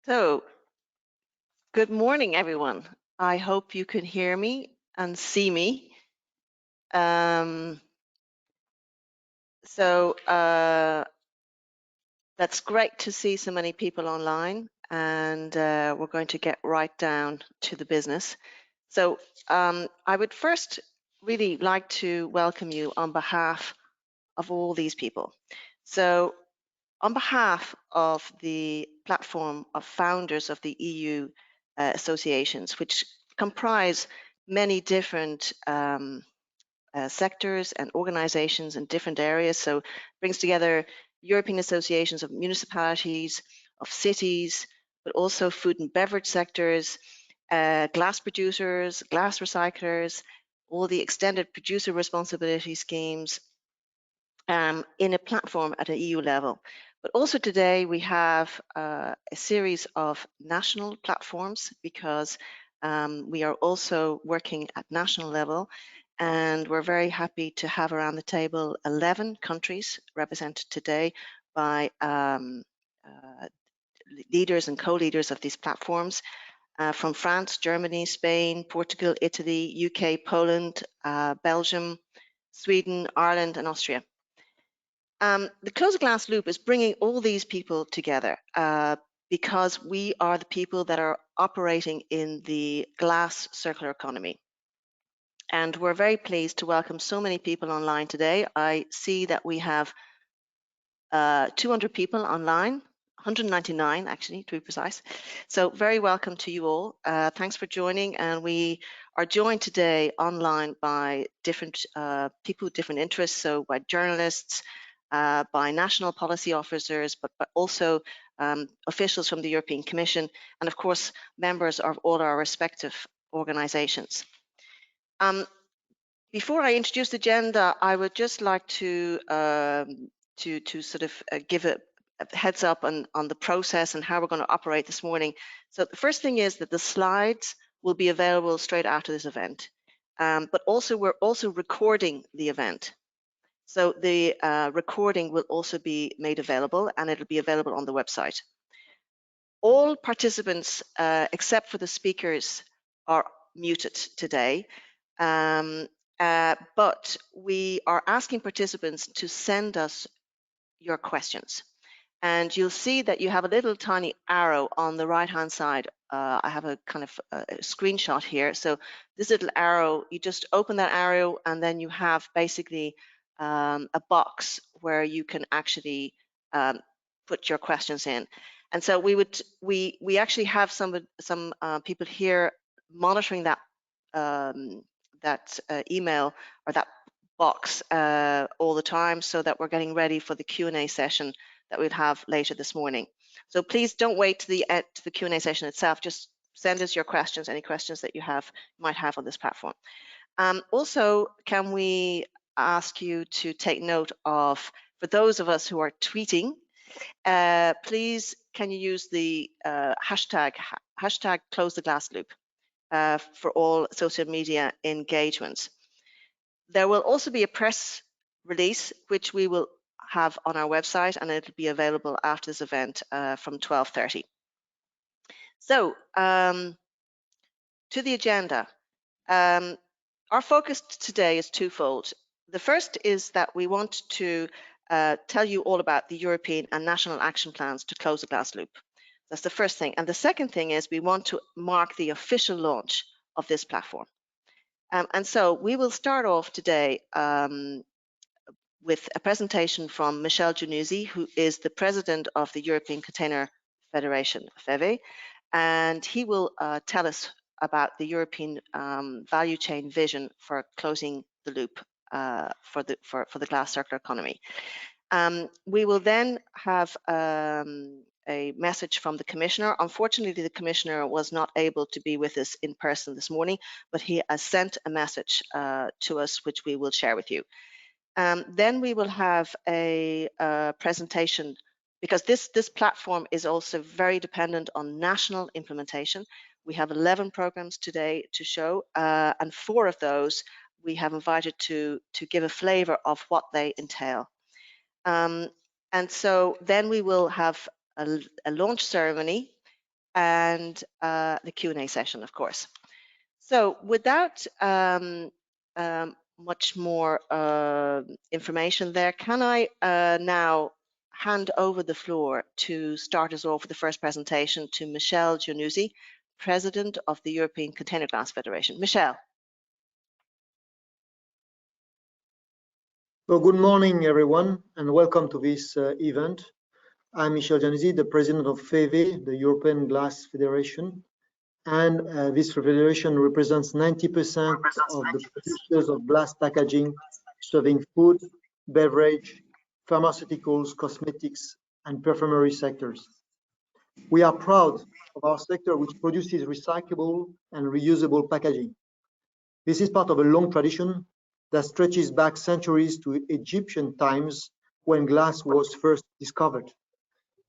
So, good morning, everyone. I hope you can hear me and see me. Um, that's great to see so many people online, and we're going to get right down to the business. So, I would first really like to welcome you on behalf of all these people. So, on behalf of the platform of founders of the EU associations, which comprise many different sectors and organizations in different areas, so brings together European associations of municipalities, of cities, but also food and beverage sectors, glass producers, glass recyclers, all the extended producer responsibility schemes, in a platform at an EU level. But also today we have a series of national platforms because we are also working at national level, and we're very happy to have around the table 11 countries represented today by leaders and co-leaders of these platforms from France, Germany, Spain, Portugal, Italy, UK, Poland, Belgium, Sweden, Ireland, and Austria. The Closed Glass Loop is bringing all these people together because we are the people that are operating in the glass circular economy. And we're very pleased to welcome so many people online today. I see that we have 200 people online, 199 actually, to be precise. So very welcome to you all. Thanks for joining. And we are joined today online by different people with different interests, so by journalists, by national policy officers, but also officials from the European Commission, and of course, members of all our respective organizations. Before I introduce the agenda, I would just like to sort of give a heads up on the process and how we're going to operate this morning. So the first thing is that the slides will be available straight after this event, but also we're also recording the event. So the recording will also be made available, and it'll be available on the website. All participants, except for the speakers, are muted today, but we are asking participants to send us your questions. And you'll see that you have a little tiny arrow on the right-hand side. I have a kind of a screenshot here. So this little arrow, you just open that arrow, and then you have basically a box where you can actually put your questions in. And so we actually have some people here monitoring that email or that box all the time, so that we're getting ready for the Q&A session that we'll have later this morning. So please don't wait to the Q&A session itself. Just send us your questions, any questions that you might have on this platform. Also, can we ask you to take note of, for those of us who are tweeting, please can you use the hashtag close the glass loop for all social media engagements. There will also be a press release which we will have on our website, and it'll be available after this event from 12:30. So to the agenda. Our focus today is twofold. The first is that we want to tell you all about the European and national action plans to close the glass loop. That's the first thing. And the second thing is we want to mark the official launch of this platform. And so we will start off today with a presentation from Michel Januzzi, who is the president of the European Container Federation, FEVE, and he will tell us about the European value chain vision for closing the loop for the glass circular economy. We will then have a message from the Commissioner. Unfortunately, the Commissioner was not able to be with us in person this morning, but he has sent a message to us, which we will share with you. Then we will have a presentation, because this platform is also very dependent on national implementation. We have 11 programs today to show, and 4 of those we have invited to give a flavor of what they entail. And so then we will have a launch ceremony, and the Q&A session, of course. So without much more information there, can I now hand over the floor to start us off with the first presentation to Michelle Giannuzzi, President of the European Container Glass Federation. Michelle. So good morning, everyone, and welcome to this event. I'm Michel Giannuzzi, the President of FEVE, the European Glass Federation. And this federation represents 90% of the producers of glass packaging, serving food, beverage, pharmaceuticals, cosmetics, and perfumery sectors. We are proud of our sector, which produces recyclable and reusable packaging. This is part of a long tradition that stretches back centuries to Egyptian times when glass was first discovered.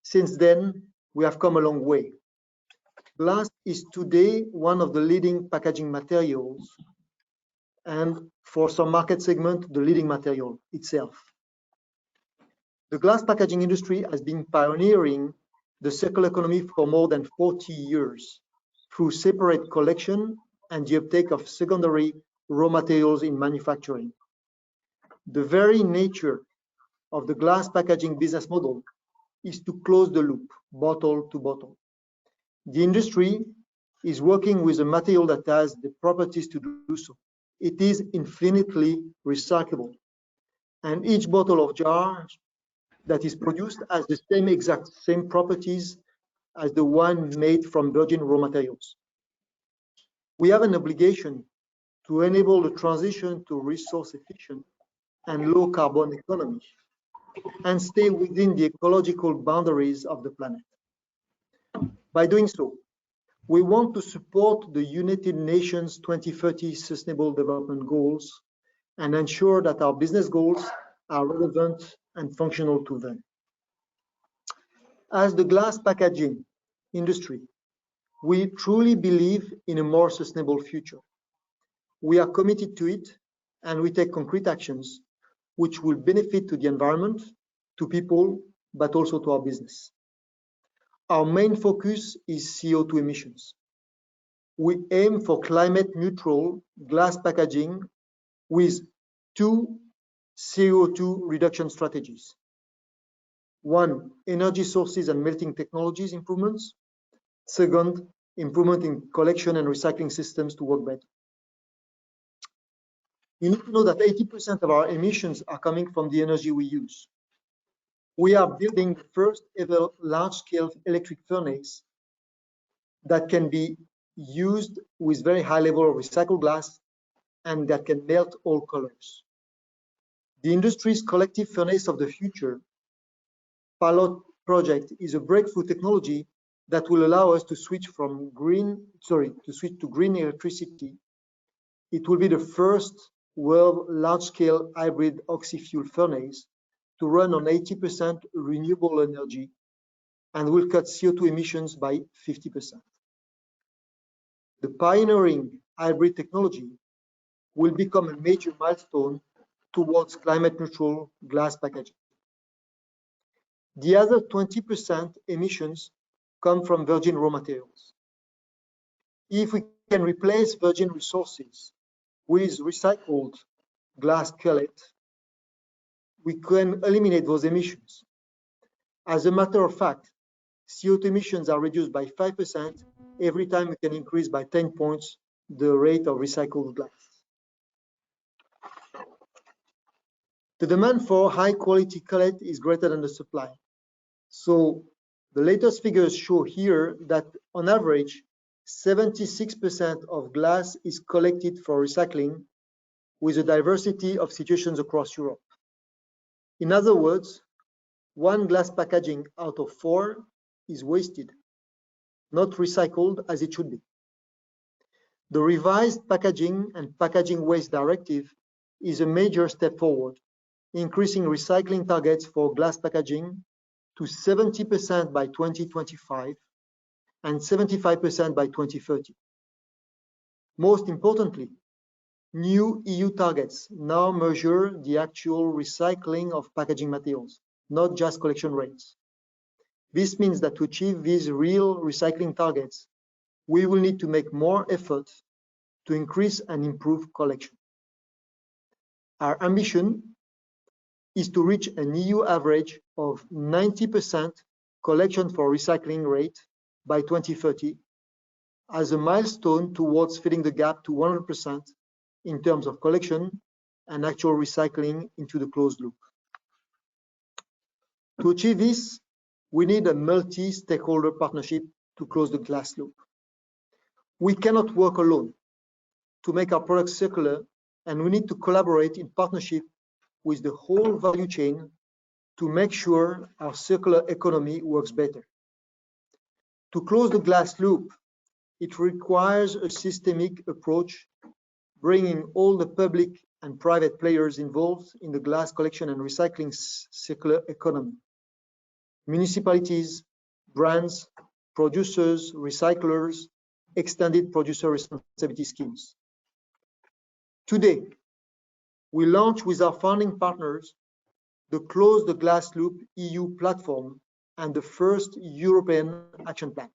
Since then, we have come a long way. Glass is today one of the leading packaging materials, and for some market segment, the leading material itself. The glass packaging industry has been pioneering the circular economy for more than 40 years through separate collection and the uptake of secondary raw materials in manufacturing. The very nature of the glass packaging business model is to close the loop, bottle to bottle. The industry is working with a material that has the properties to do so. It is infinitely recyclable, and each bottle or jar that is produced has the same properties as the one made from virgin raw materials. We have an obligation to enable the transition to resource efficient and low carbon economy and stay within the ecological boundaries of the planet. By doing so, we want to support the United Nations 2030 Sustainable Development Goals and ensure that our business goals are relevant and functional to them. As the glass packaging industry, we truly believe in a more sustainable future. We are committed to it, and we take concrete actions which will benefit to the environment, to people, but also to our business. Our main focus is CO2 emissions. We aim for climate neutral glass packaging with 2 CO2 reduction strategies. 1, energy sources and melting technologies improvements. 2nd, improvement in collection and recycling systems to work better. You need to know that 80% of our emissions are coming from the energy we use. We are building the first ever large-scale electric furnace that can be used with very high level of recycled glass and that can melt all colors. The industry's collective furnace of the future pilot project is a breakthrough technology that will allow us to switch to green electricity. It will be the first world large-scale hybrid oxy-fuel furnace to run on 80% renewable energy and will cut CO2 emissions by 50%. The pioneering hybrid technology will become a major milestone towards climate neutral glass packaging. The other 20% emissions come from virgin raw materials. If we can replace virgin resources with recycled glass cullet, we can eliminate those emissions. As a matter of fact, CO2 emissions are reduced by 5% every time we can increase by 10 points the rate of recycled glass. The demand for high quality cullet is greater than the supply. So the latest figures show here that on average, 76% of glass is collected for recycling with a diversity of situations across Europe. In other words, 1 glass packaging out of 4 is wasted, not recycled as it should be. The revised Packaging and Packaging Waste Directive is a major step forward, increasing recycling targets for glass packaging to 70% by 2025 and 75% by 2030. Most importantly, new EU targets now measure the actual recycling of packaging materials, not just collection rates. This means that to achieve these real recycling targets, we will need to make more effort to increase and improve collection. Our ambition is to reach an EU average of 90% collection for recycling rate by 2030 as a milestone towards filling the gap to 100% in terms of collection and actual recycling into the closed loop. To achieve this, we need a multi-stakeholder partnership to close the glass loop. We cannot work alone to make our products circular, and we need to collaborate in partnership with the whole value chain to make sure our circular economy works better. To close the glass loop, it requires a systemic approach, bringing all the public and private players involved in the glass collection and recycling circular economy. Municipalities, brands, producers, recyclers, extended producer responsibility schemes. Today, we launch with our founding partners the Close the Glass Loop EU platform and the first European action plan.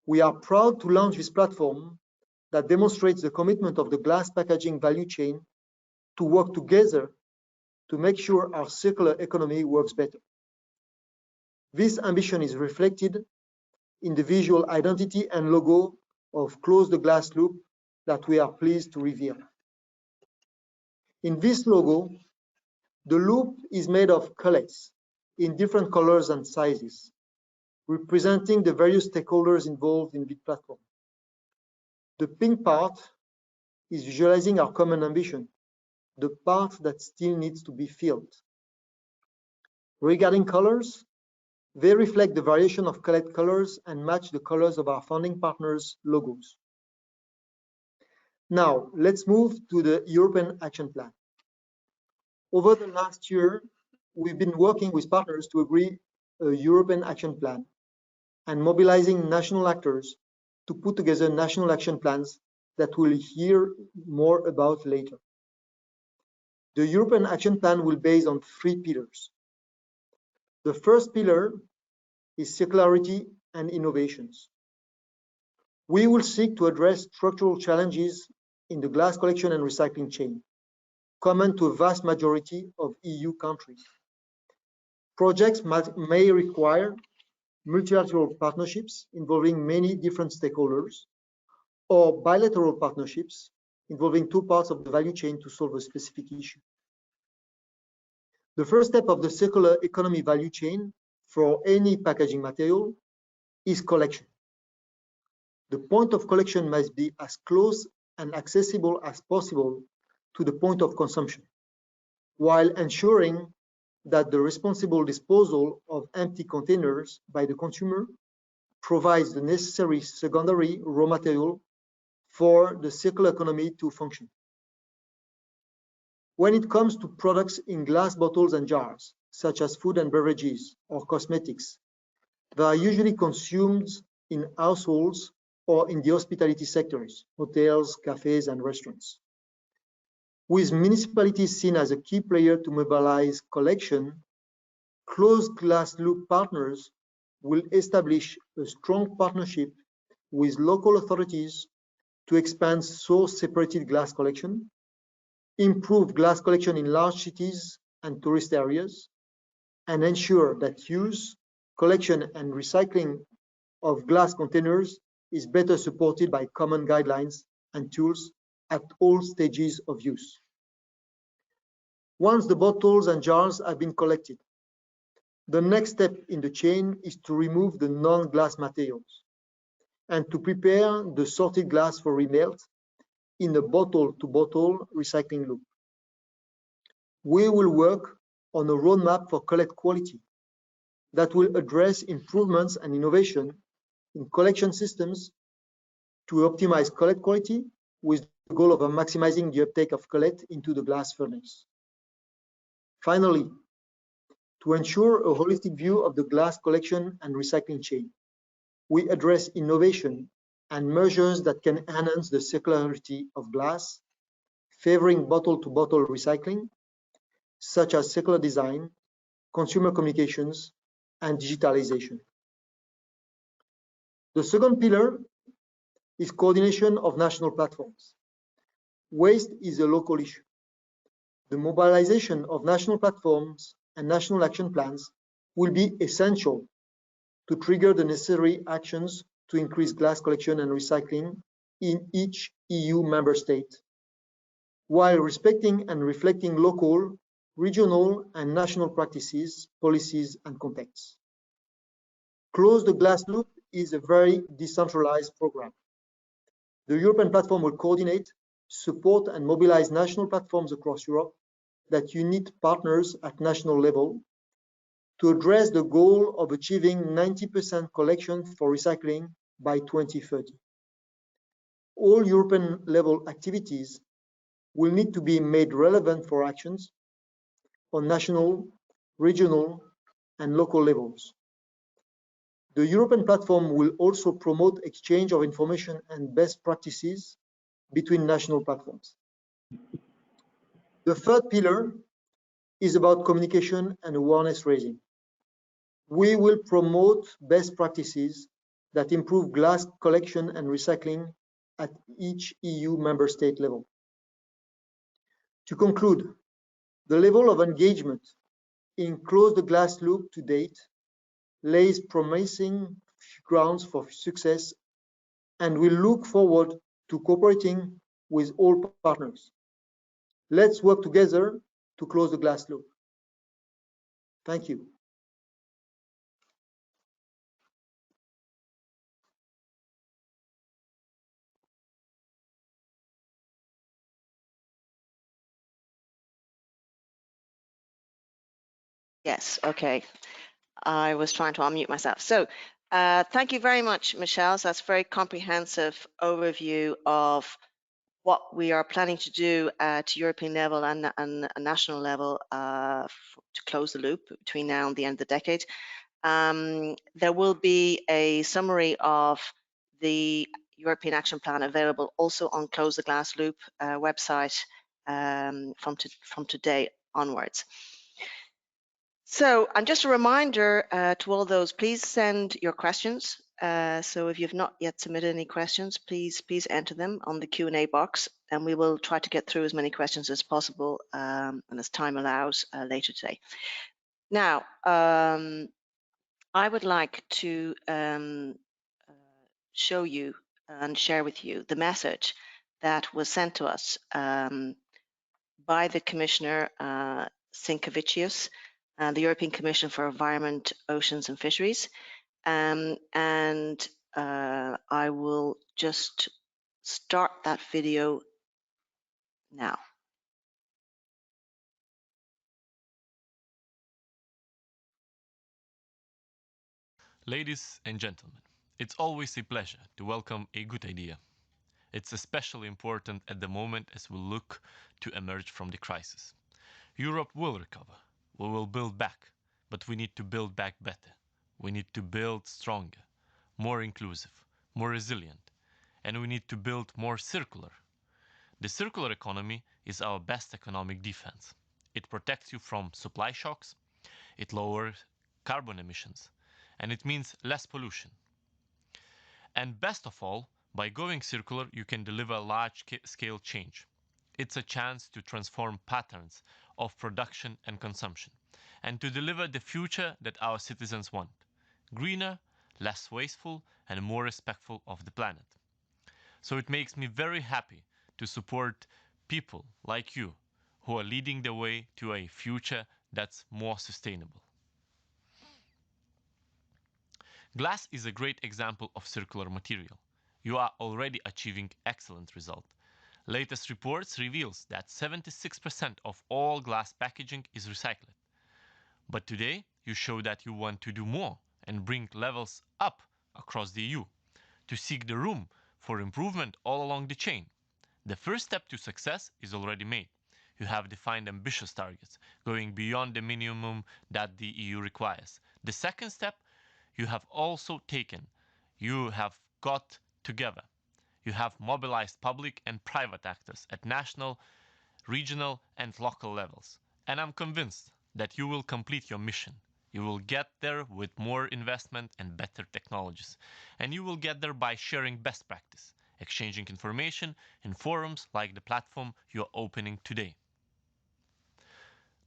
We are proud to launch this platform that demonstrates the commitment of the glass packaging value chain to work together to make sure our circular economy works better. This ambition is reflected in the visual identity and logo of Close the Glass Loop that we are pleased to reveal. In this logo, the loop is made of cullets in different colors and sizes, representing the various stakeholders involved in the platform. The pink part is visualizing our common ambition, the part that still needs to be filled. Regarding colors, they reflect the variation of cullet colors and match the colors of our founding partners' logos. Now, let's move to the European Action Plan. Over the last year, we've been working with partners to agree a European Action Plan and mobilizing national actors to put together national action plans that we'll hear more about later. The European Action Plan will be based on 3 pillars. The first pillar is circularity and innovations. We will seek to address structural challenges in the glass collection and recycling chain, common to a vast majority of EU countries. Projects may require multilateral partnerships involving many different stakeholders, or bilateral partnerships involving 2 parts of the value chain to solve a specific issue. The first step of the circular economy value chain for any packaging material is collection. The point of collection must be as close and accessible as possible to the point of consumption, while ensuring that the responsible disposal of empty containers by the consumer provides the necessary secondary raw material for the circular economy to function. When it comes to products in glass bottles and jars, such as food and beverages or cosmetics, they are usually consumed in households or in the hospitality sectors, hotels, cafes, and restaurants. With municipalities seen as a key player to mobilize collection, closed glass loop partners will establish a strong partnership with local authorities to expand source-separated glass collection, improve glass collection in large cities and tourist areas, and ensure that use, collection, and recycling of glass containers is better supported by common guidelines and tools at all stages of use. Once the bottles and jars have been collected, the next step in the chain is to remove the non-glass materials and to prepare the sorted glass for remelt in a bottle-to-bottle recycling loop. We will work on a roadmap for cullet quality that will address improvements and innovation in collection systems to optimize cullet quality with the goal of maximizing the uptake of cullet into the glass furnace. Finally, to ensure a holistic view of the glass collection and recycling chain, we address innovation and measures that can enhance the circularity of glass, favoring bottle-to-bottle recycling, such as circular design, consumer communications, and digitalization. The second pillar is coordination of national platforms. Waste is a local issue. The mobilization of national platforms and national action plans will be essential to trigger the necessary actions to increase glass collection and recycling in each EU member state, while respecting and reflecting local, regional, and national practices, policies, and contexts. Close the Glass Loop is a very decentralized program. The European platform will coordinate, support, and mobilize national platforms across Europe that unite partners at national level to address the goal of achieving 90% collection for recycling by 2030. All European level activities will need to be made relevant for actions on national, regional, and local levels. The European platform will also promote exchange of information and best practices between national platforms. The third pillar is about communication and awareness raising. We will promote best practices that improve glass collection and recycling at each EU member state level. To conclude, the level of engagement in Close the Glass Loop to date lays promising grounds for success, and we look forward to cooperating with all partners. Let's work together to close the glass loop. Thank you. Yes, okay. I was trying to unmute myself. So thank you very much, Michelle. So that's a very comprehensive overview of what we are planning to do at European level and a national level to close the loop between now and the end of the decade. There will be a summary of the European Action Plan available also on Close the Glass Loop website from today onwards. So, and just a reminder to all those, please send your questions. So if you've not yet submitted any questions, please enter them on the Q&A box, and we will try to get through as many questions as possible and as time allows later today. Now, I would like to show you and share with you the message that was sent to us by the Commissioner Sinkevicius, the European Commission for Environment, Oceans and Fisheries. And I will just start that video now. Ladies and gentlemen, it's always a pleasure to welcome a good idea. It's especially important at the moment as we look to emerge from the crisis. Europe will recover. We will build back, but we need to build back better. We need to build stronger, more inclusive, more resilient, and we need to build more circular. The circular economy is our best economic defense. It protects you from supply shocks, it lowers carbon emissions, and it means less pollution. And best of all, by going circular, you can deliver large-scale change. It's a chance to transform patterns of production and consumption, and to deliver the future that our citizens want: greener, less wasteful, and more respectful of the planet. So it makes me very happy to support people like you who are leading the way to a future that's more sustainable. Glass is a great example of circular material. You are already achieving excellent results. Latest reports reveals that 76% of all glass packaging is recycled. But today, you show that you want to do more and bring levels up across the EU, to seek the room for improvement all along the chain. The first step to success is already made. You have defined ambitious targets, going beyond the minimum that the EU requires. The second step you have also taken. You have got together. You have mobilized public and private actors at national, regional, and local levels. And I'm convinced that you will complete your mission You will get there with more investment and better technologies. And you will get there by sharing best practice, exchanging information in forums like the platform you're opening today.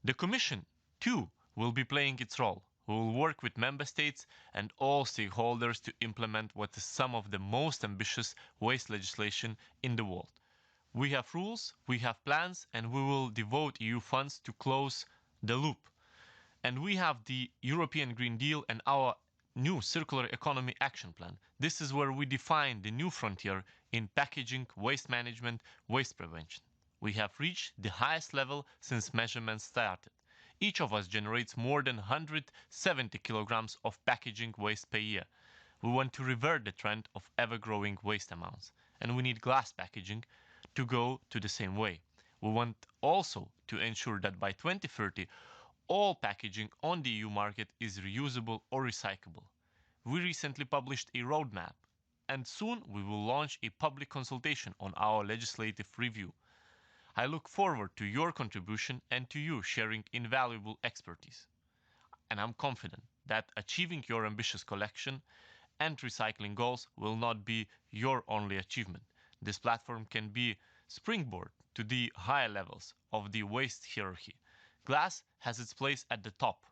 The Commission, too, will be playing its role. We will work with member states and all stakeholders to implement what is some of the most ambitious waste legislation in the world. We have rules, we have plans, and we will devote EU funds to close the loop. And we have the European Green Deal and our new Circular Economy Action Plan. This is where we define the new frontier in packaging, waste management, waste prevention. We have reached the highest level since measurements started. Each of us generates more than 170 kilograms of packaging waste per year. We want to revert the trend of ever-growing waste amounts, and we need glass packaging to go to the same way. We want also to ensure that by 2030, all packaging on the EU market is reusable or recyclable. We recently published a roadmap, and soon we will launch a public consultation on our legislative review. I look forward to your contribution and to you sharing invaluable expertise. And I'm confident that achieving your ambitious collection and recycling goals will not be your only achievement. This platform can be springboard to the higher levels of the waste hierarchy. Glass has its place at the top.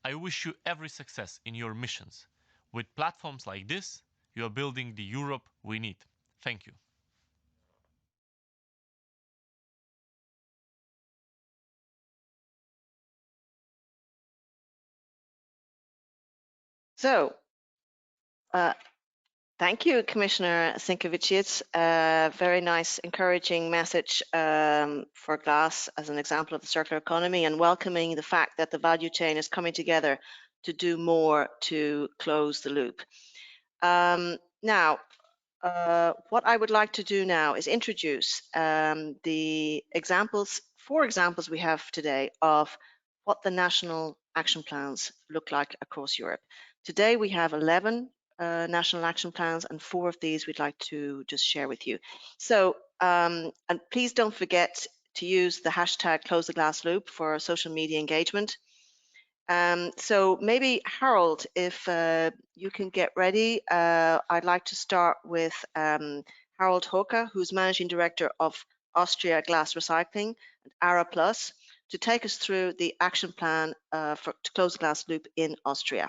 I wish you every success in your missions. With platforms like this, you are building the Europe we need. Thank you. So, thank you, Commissioner Sinkevičius. Very nice, encouraging message for glass as an example of the circular economy, and welcoming the fact that the value chain is coming together to do more to close the loop. Now, what I would like to do now is introduce the four examples we have today of what the national action plans look like across Europe. Today we have 11 national action plans, and 4 of these we'd like to just share with you. So, and please don't forget to use the hashtag #CloseTheGlassLoop for social media engagement. So maybe Harold, if you can get ready, I'd like to start with Harold Hoka, who's Managing Director of Austria Glass Recycling and ARA Plus, to take us through the action plan to close the glass loop in Austria.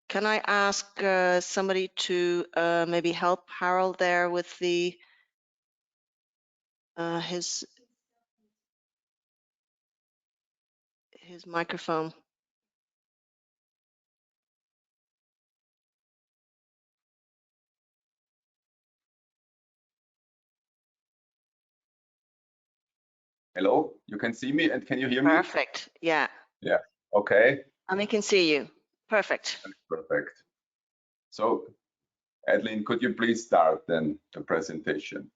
Can I ask somebody to maybe help Harold there with the his microphone? Hello, you can see me and can you hear me? Perfect. Yeah. Yeah. Okay. And we can see you. Perfect. Perfect. So, Adeline, could you please start then the presentation?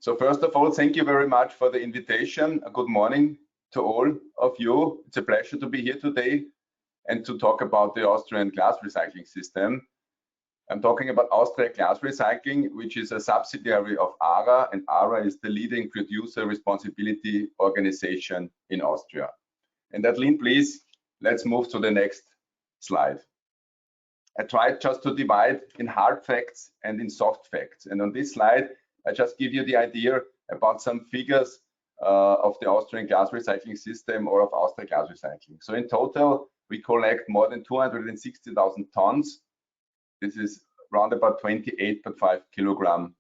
So first of all, thank you very much for the invitation. Good morning to all of you. It's a pleasure to be here today and to talk about the Austrian glass recycling system. I'm talking about Austria Glass Recycling, which is a subsidiary of ARA, and ARA is the leading producer responsibility organization in Austria. And Adeline, please, let's move to the next slide. I tried just to divide in hard facts and in soft facts. And on this slide, I just give you the idea about some figures of the Austrian glass recycling system or of Austria Glass Recycling. So in total, we collect more than 260,000 tons. This is around about 28.5 kilogram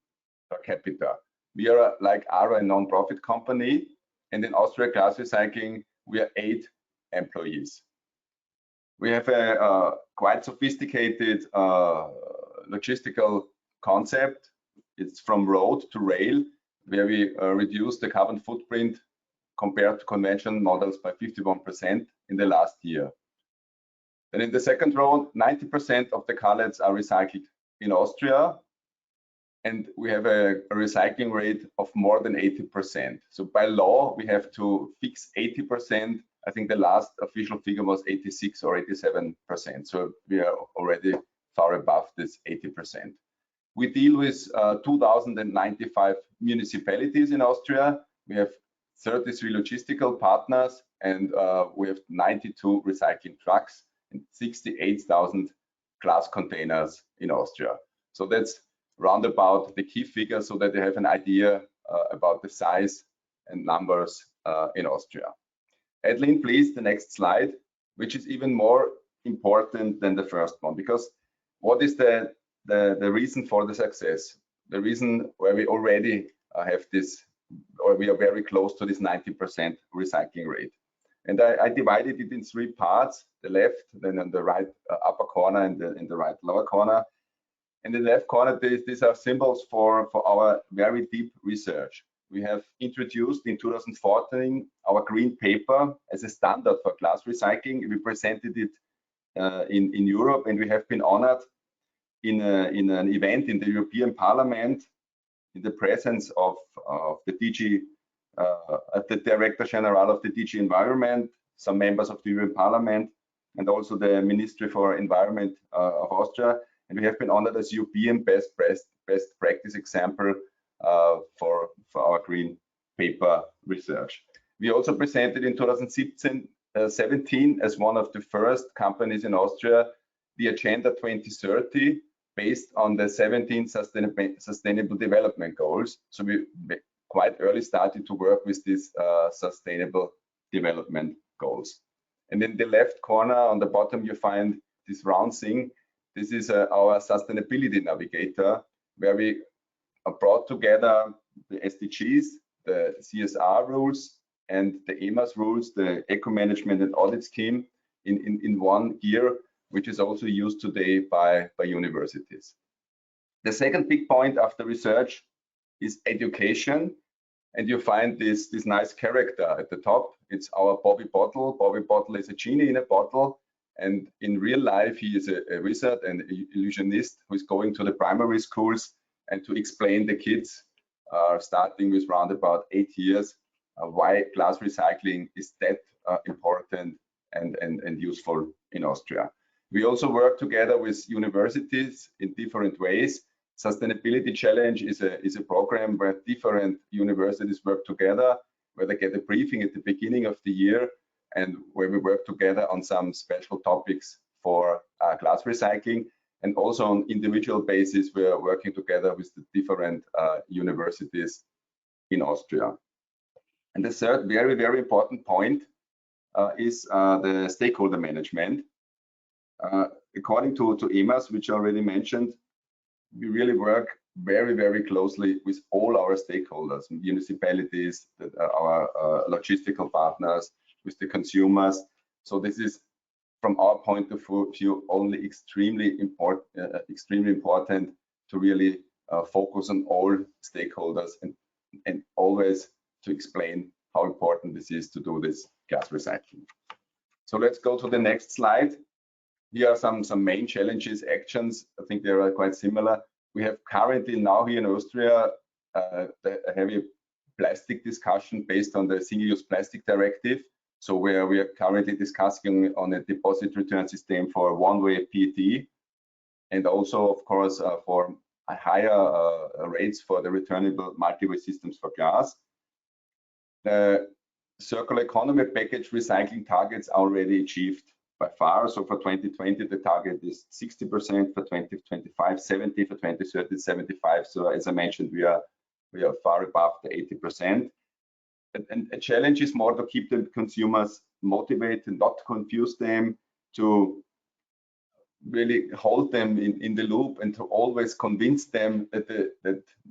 per capita. We are like ARA, a non-profit company, and in Austria Glass Recycling, we are 8 employees. We have a quite sophisticated logistical concept. It's from road to rail, where we reduce the carbon footprint compared to conventional models by 51% in the last year. And in the second row, 90% of the cullets are recycled in Austria. and we have a recycling rate of more than 80%. So by law, we have to fix 80%. I think the last official figure was 86 or 87%. So we are already far above this 80%. We deal with 2,095 municipalities in Austria. We have 33 logistical partners, and we have 92 recycling trucks and 68,000 glass containers in Austria. So that's roundabout the key figures so that they have an idea about the size and numbers in Austria. Adeline, please, the next slide, which is even more important than the first one, because what is the reason for the success? The reason where we already have this, or we are very close to this 90% recycling rate. And I divided it in 3 parts: the left, then on the right upper corner, and in the right lower corner. And in the left corner, these are symbols for our very deep research. We have introduced in 2014 our green paper as a standard for glass recycling. We presented it in Europe, and we have been honored in an event in the European Parliament in the presence of the DG, the Director General of the DG Environment, some members of the European Parliament, and also the Ministry for Environment of Austria. And we have been honored as European best practice example for our green paper research. We also presented in 2017 as one of the first companies in Austria the Agenda 2030 based on the 17 Sustainable Development Goals. So we quite early started to work with these Sustainable Development Goals. And in the left corner on the bottom you find this round thing. This is our sustainability navigator, where we brought together the SDGs, the CSR rules, and the EMAS rules, the Eco Management and Audit Scheme, in one gear, which is also used today by universities. The second big point after research is education, and you find this nice character at the top. It's our Bobby Bottle. Bobby Bottle is a genie in a bottle. And in real life, he is a wizard and illusionist who is going to the primary schools and to explain the kids, starting with around about 8 years, why glass recycling is that important and useful in Austria. We also work together with universities in different ways. Sustainability Challenge is a program where different universities work together, where they get a briefing at the beginning of the year, and where we work together on some special topics for glass recycling. And also on individual basis, we are working together with the different universities in Austria. And the third very, very important point is the stakeholder management. According to EMAS, which I already mentioned, we really work very, very closely with all our stakeholders, municipalities, our logistical partners, with the consumers. So this is, from our point of view, only extremely important to really focus on all stakeholders and always to explain how important this is to do this glass recycling. So let's go to the next slide. Here are some main challenges, actions. I think they are quite similar. We have currently now here in Austria a heavy plastic discussion based on the Single-Use Plastic Directive. So where we are currently discussing on a deposit return system for one-way PET, and also, of course, for higher rates for the returnable multi-way systems for glass. The circular economy package recycling targets are already achieved by far. So for 2020, the target is 60%, for 2025, 70%, for 2030, 75%. So as I mentioned, we are far above the 80%. And a challenge is more to keep the consumers motivated, not to confuse them, to really hold them in the loop, and to always convince them that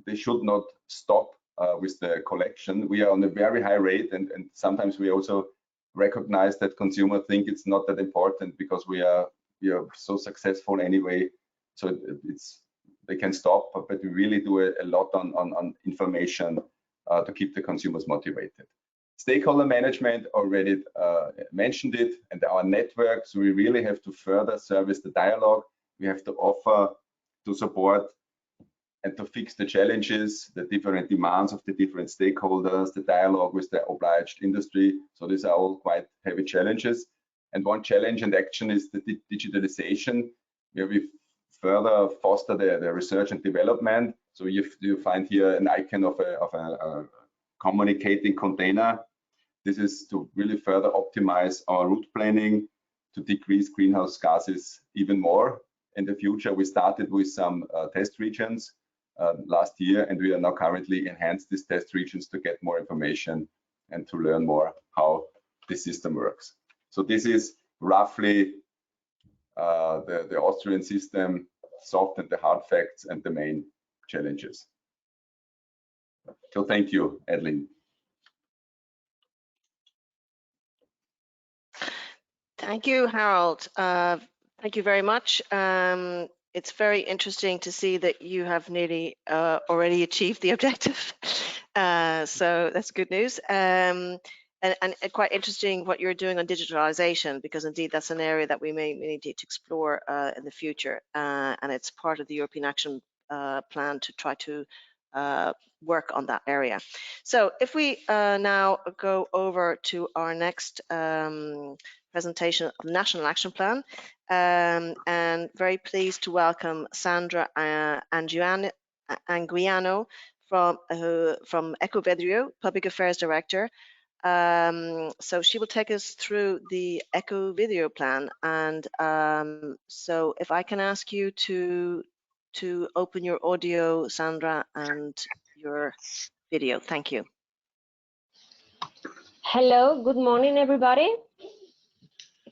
they should not stop with the collection. We are on a very high rate, and sometimes we also recognize that consumers think it's not that important because we are so successful anyway. So they can stop, but we really do a lot on information to keep the consumers motivated. Stakeholder management, already mentioned it, and our networks, we really have to further service the dialogue. We have to offer to support and to fix the challenges, the different demands of the different stakeholders, the dialogue with the obliged industry. So these are all quite heavy challenges. And one challenge and action is the digitalization, where we further foster the research and development. So you find here an icon of a communicating container. This is to really further optimize our route planning to decrease greenhouse gases even more. In the future, we started with some test regions last year, and we are now currently enhanced these test regions to get more information and to learn more how the system works. So this is roughly the Austrian system, soft and the hard facts and the main challenges. So thank you, Adeline. Thank you, Harold. Thank you very much. It's very interesting to see that you have nearly already achieved the objective. So that's good news. And quite interesting what you're doing on digitalization, because indeed that's an area that we may need to explore in the future. And it's part of the European Action Plan to try to work on that area. So if we now go over to our next presentation of National Action Plan, and very pleased to welcome Sandra Anguiano from EFBW, Public Affairs Director. So she will take us through the EFBW plan, and so if I can ask you to open your audio, Sandra, and your video. Thank you. Hello, good morning, everybody.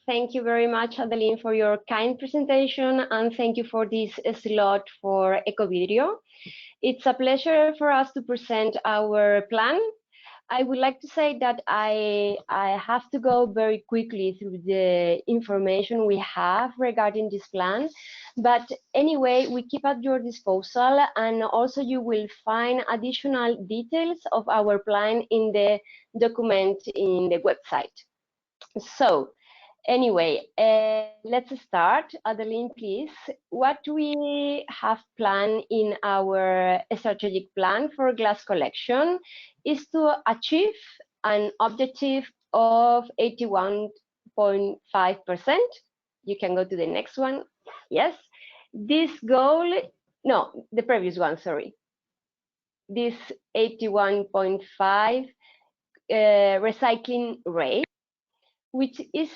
Thank you very much, Adeline, for your kind presentation, and thank you for this slot for EFBW. It's a pleasure for us to present our plan. I would like to say that I have to go very quickly through the information we have regarding this plan. But anyway, we keep at your disposal, and also you will find additional details of our plan in the document in the website. So anyway, let's start. Adeline, please. What we have planned in our strategic plan for glass collection is to achieve an objective of 81.5%. You can go to the next one. Yes, this goal, no, the previous one, sorry. This 81.5 recycling rate, which is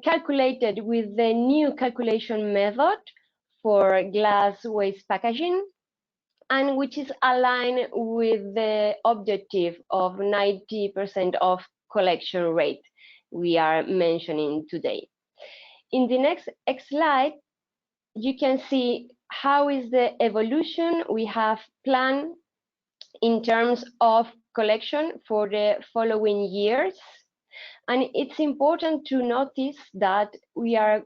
calculated with the new calculation method for glass waste packaging, and which is aligned with the objective of 90% of collection rate we are mentioning today. In the next slide, you can see how is the evolution we have planned in terms of collection for the following years. And it's important to notice that we are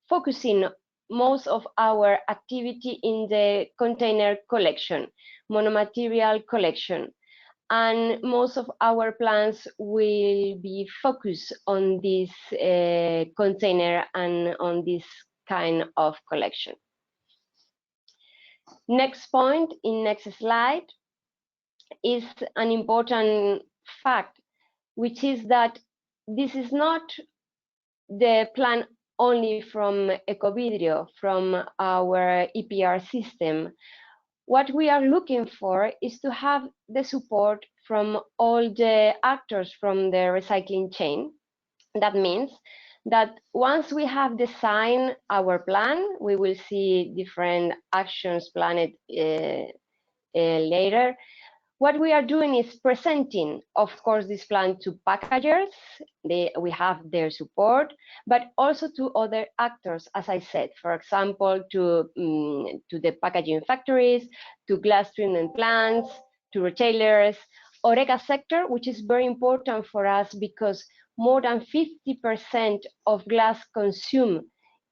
focusing most of our activity in the container collection, monomaterial collection. And most of our plans will be focused on this container and on this kind of collection. Next point in next slide is an important fact, which is that this is not the plan only from EFBW, from our EPR system. What we are looking for is to have the support from all the actors from the recycling chain. That means that once we have designed our plan, we will see different actions planned later. What we are doing is presenting, of course, this plan to packagers. We have their support, but also to other actors, as I said, for example, to the packaging factories, to glass treatment plants, to retailers, HoReCa sector, which is very important for us because more than 50% of glass consumed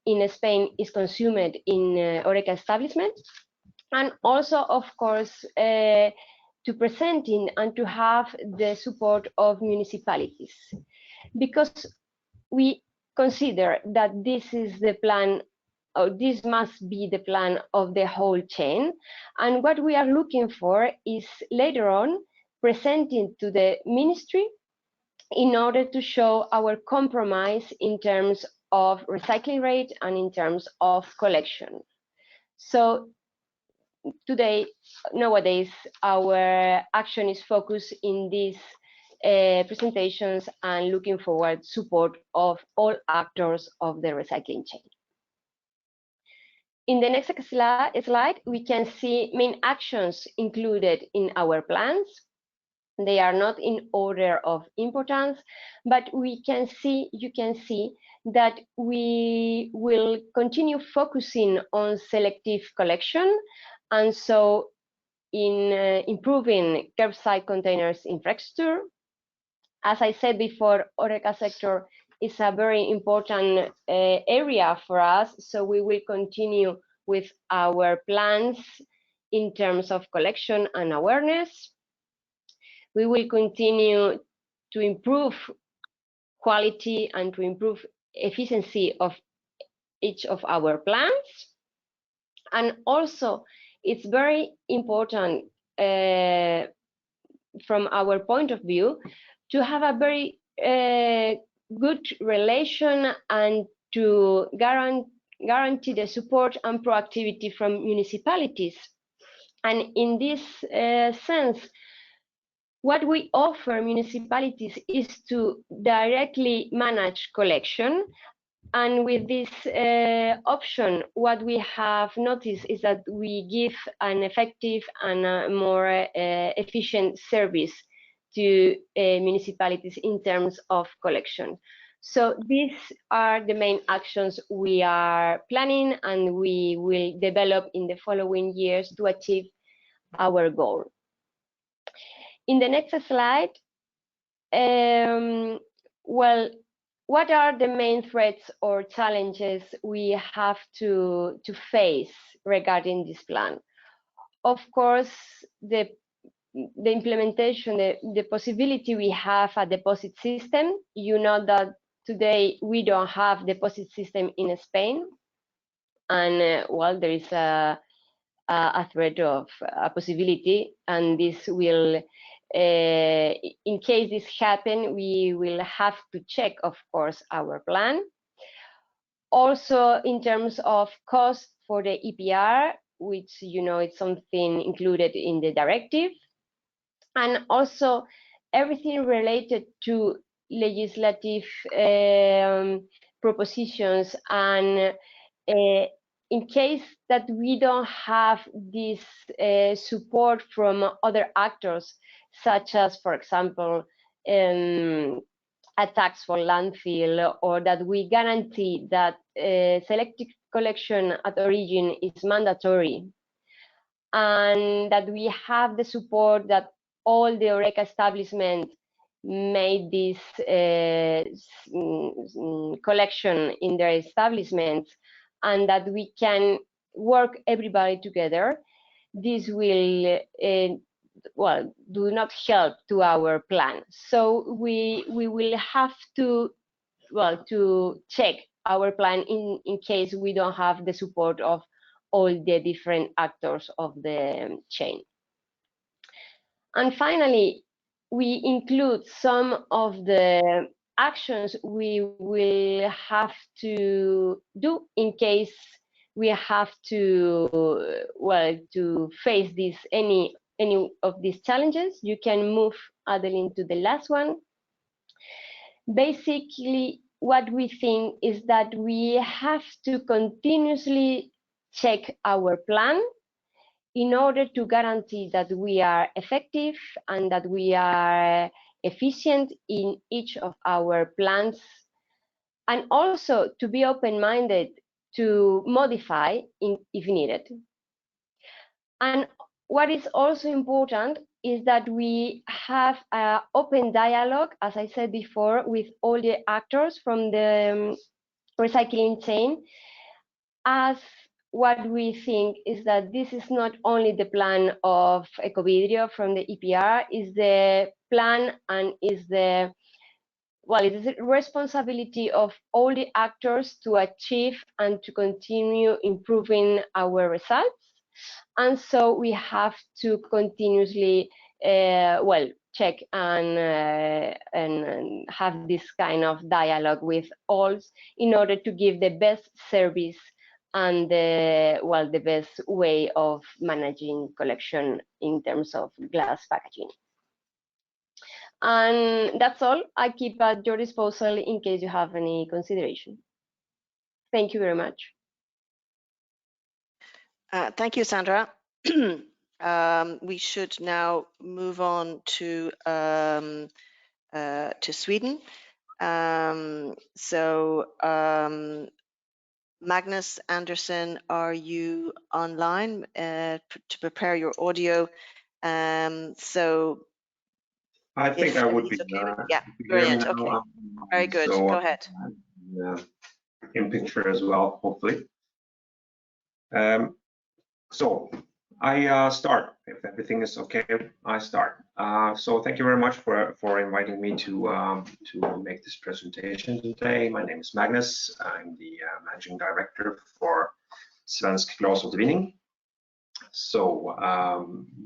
in Spain is consumed in HoReCa establishments, and also, of course, to presenting and to have the support of municipalities, because we consider that this is the plan this must be the plan of the whole chain. And what we are looking for is later on presenting to the ministry in order to show our compromise in terms of recycling rate and in terms of collection. So nowadays, our action is focused in these presentations and looking forward support of all actors of the recycling chain. In the next slide, we can see main actions included in our plans. They are not in order of importance, but you can see that we will continue focusing on selective collection, and so in improving curbside containers infrastructure. As I said before, HoReCa sector is a very important area for us, so we will continue with our plans in terms of collection and awareness. We will continue to improve quality and to improve efficiency of each of our plans. And also, it's very important from our point of view to have a very good relation and to guarantee the support and proactivity from municipalities. And in this sense, what we offer municipalities is to directly manage collection. And with this option, what we have noticed is that we give an effective and a more efficient service to municipalities in terms of collection. So these are the main actions we are planning and we will develop in the following years to achieve our goal. In the next slide, well, what are the main threats or challenges we have to face regarding this plan? Of course, the implementation, the possibility we have a deposit system. You know that today we don't have deposit system in Spain, and well, there is a threat of a possibility, and this will, in case this happens, we will have to check, of course, our plan. Also, in terms of cost for the EPR, which you know it's something included in the directive, and also everything related to legislative propositions, and in case that we don't have this support from other actors, such as, for example, a tax for landfill, or that we guarantee that selective collection at origin is mandatory, and that we have the support that all the HoReCa establishments made this collection in their establishments, and that we can work everybody together, this will well, do not help to our plan. So we will have to, well, to check our plan in case we don't have the support of all the different actors of the chain. And finally, we include some of the actions we will have to do in case we have to, well, to face this any of these challenges. You can move, Adeline, to the last one. Basically, what we think is that we have to continuously check our plan in order to guarantee that we are effective and that we are efficient in each of our plans, and also to be open-minded to modify if needed. And what is also important is that we have an open dialogue, as I said before, with all the actors from the recycling chain, as what we think is that this is not only the plan of Ecovidrio from the EPR, is the plan and is the well, it is the responsibility of all the actors to achieve and to continue improving our results. And so we have to continuously, well, check and have this kind of dialogue with all in order to give the best service and the best way of managing collection in terms of glass packaging. And that's all. I keep at your disposal in case you have any consideration. Thank you very much. Thank you, Sandra. We should now move on to Sweden. Magnus Andersson, are you online to prepare your audio? I think I would be. Okay yeah, brilliant. Okay, very good. So, go ahead. In picture as well, hopefully. So I start. If everything is okay, I start. So thank you very much for inviting me to make this presentation today. My name is Magnus. I'm the managing director for Svensk Glasåtervinning. So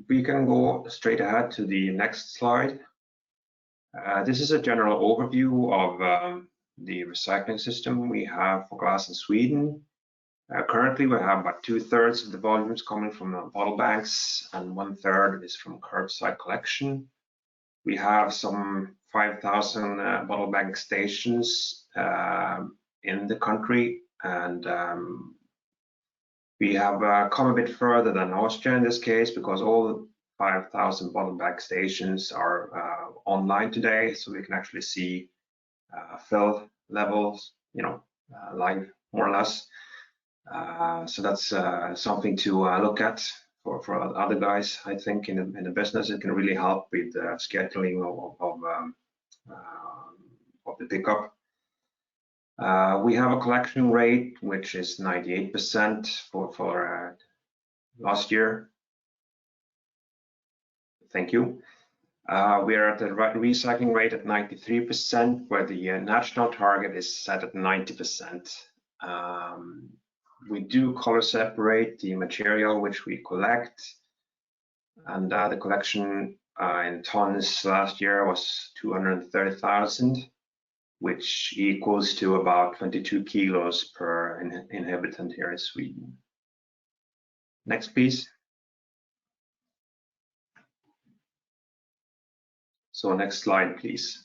we can go straight ahead to the next slide. This is a general overview of the recycling system we have for glass in Sweden. Currently, we have about 2/3 of the volumes coming from bottle banks and 1/3 is from curbside collection. We have some 5,000 bottle bank stations in the country, and we have come a bit further than Austria in this case because all 5,000 bottle bank stations are online today, so we can actually see fill levels, live more or less. So that's something to look at for other guys. I think in the business, it can really help with the scheduling of the pickup. We have a collection rate which is 98% for last year. Thank you. We are at the recycling rate at 93%, where the national target is set at 90%. We do color separate the material which we collect, and the collection in tons last year was 230,000, which equals to about 22 kilos per inhabitant here in Sweden. Next, please. So next slide, please.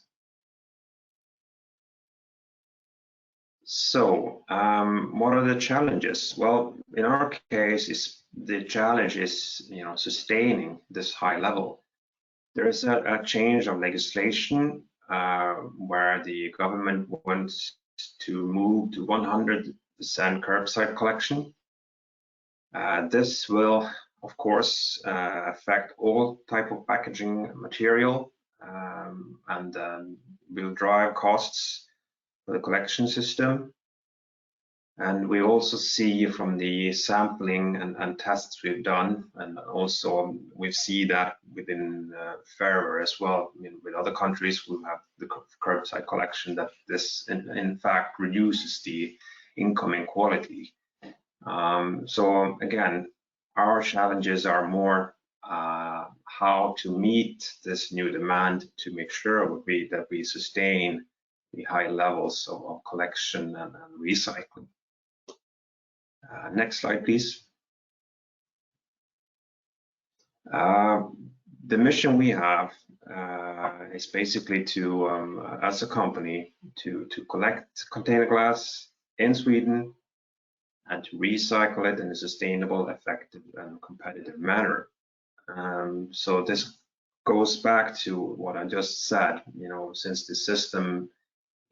So what are the challenges? Well, in our case, the challenge is sustaining this high level. There is a change of legislation where the government wants to move to 100% curbside collection. This will, of course, affect all type of packaging material and will drive costs for the collection system. And we also see from the sampling and tests we've done, and also we see that within FERVER as well, with other countries who have the curbside collection, that this in fact reduces the incoming quality. So again, our challenges are more how to meet this new demand to make sure that we sustain the high levels of collection and recycling. Next slide, please. The mission we have is basically to, as a company, to collect container glass in Sweden and to recycle it in a sustainable, effective, and competitive manner. So this goes back to what I just said. Since the system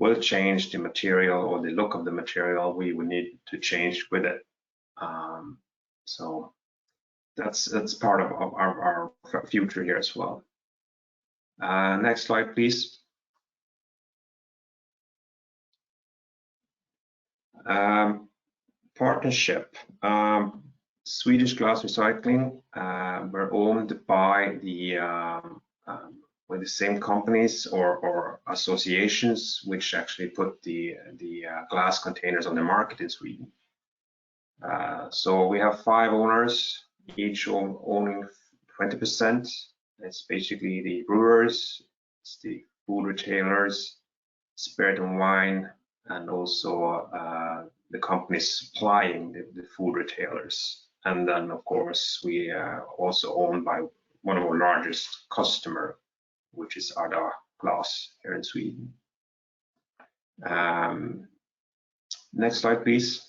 will change the material or the look of the material, we will need to change with it. So that's part of our future here as well. Next slide, please. Partnership. Swedish Glass Recycling, we're owned by the with the same companies or associations which actually put the glass containers on the market in Sweden. So we have 5 owners, each owning 20%. It's basically the brewers, it's the food retailers, spirit and wine, and also the companies supplying the food retailers. And then, of course, we are also owned by one of our largest customer, which is Arda Glass here in Sweden. Next slide, please.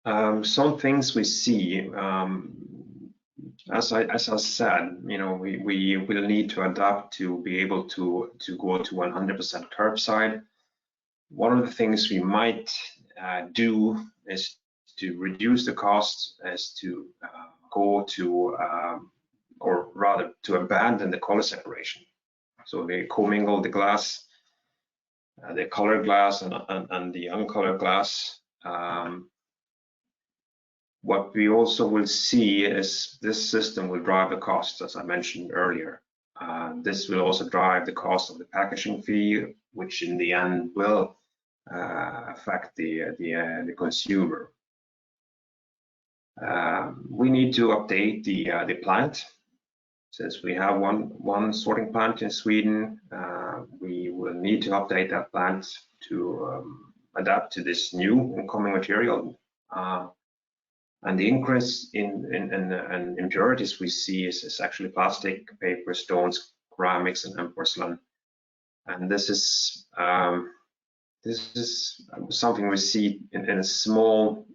Some things we see, as I said, we will need to adapt to be able to go to 100% curbside. One of the things we might do is to reduce the cost, is to go to, or rather to abandon the color separation. So they commingle the glass, the colored glass and the uncolored glass. What we also will see is this system will drive the cost, as I mentioned earlier. This will also drive the cost of the packaging fee, which in the end will affect the consumer. We need to update the plant. Since we have one sorting plant in Sweden, we will need to update that plant to adapt to this new incoming material. And the increase in impurities we see is actually plastic, paper, stones, ceramics, and porcelain. And this is something we see in small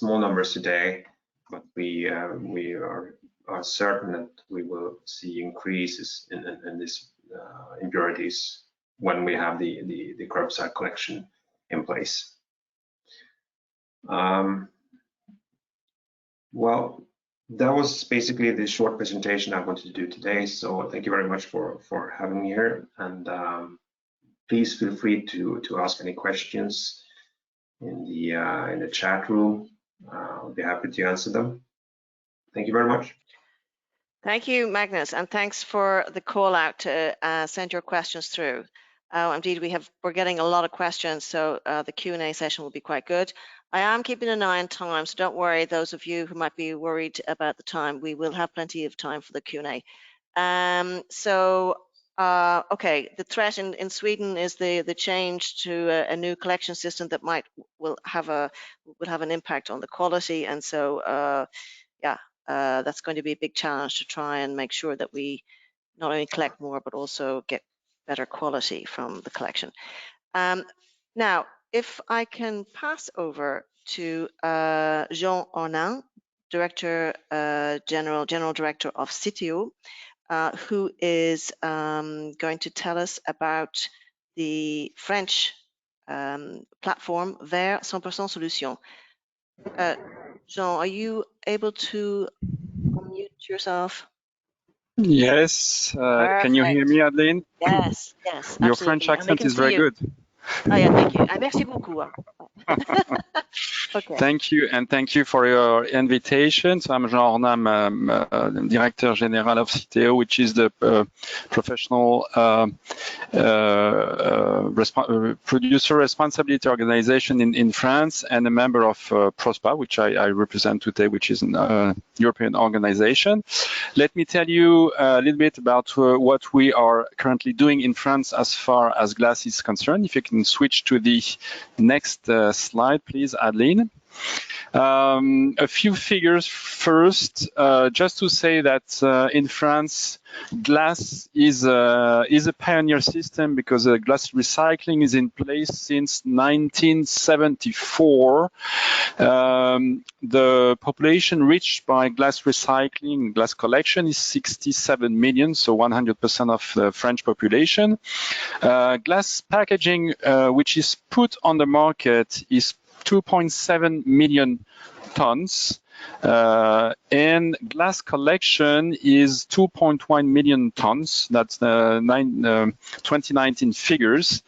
numbers today, but we are certain that we will see increases in these impurities when we have the curbside collection in place. Well, that was basically the short presentation I wanted to do today. So thank you very much for having me here, and please feel free to ask any questions in the chat room. I'll be happy to answer them. Thank you very much. Thank you, Magnus, and thanks for the call out to send your questions through. Indeed, we're getting a lot of questions, so the Q&A session will be quite good. I am keeping an eye on time, so don't worry, those of you who might be worried about the time. We will have plenty of time for the Q&A. Okay, the threat in Sweden is the change to a new collection system that will have an impact on the quality, and so that's going to be a big challenge to try and make sure that we not only collect more but also get better quality from the collection. Now, if I can pass over to Jean Ornin, General Director of CITEO, who is going to tell us about the French platform VERVER 100% Solution. Jean, are you able to unmute yourself? Yes. Can you hear me, Adeline? Yes, yes. Your absolutely. French accent is very good. Oh yeah, thank you. Merci beaucoup. Okay. Thank you, and thank you for your invitation. So I'm Jean Ornin, I'm Director General of CITEO, which is the professional producer responsibility organization in France, and a member of PROSPA, which I represent today, which is a European organization. Let me tell you a little bit about what we are currently doing in France as far as glass is concerned. If you can switch to the next slide, please, Adeline. A few figures first, just to say that in France, glass is a pioneer system because glass recycling is in place since 1974. The population reached by glass recycling, glass collection is 67 million, so 100% of the French population. Glass packaging, which is put on the market, is 2.7 million tons, and glass collection is 2.1 million tons. That's 2019 figures.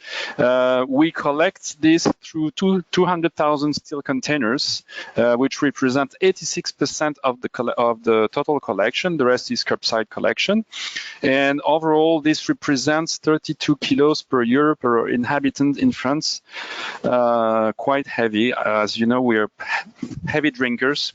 We collect this through 200,000 steel containers, which represent 86% of the total collection. The rest is curbside collection. And overall, this represents 32 kilos per year per inhabitant in France. Quite heavy. As you know, we are heavy drinkers.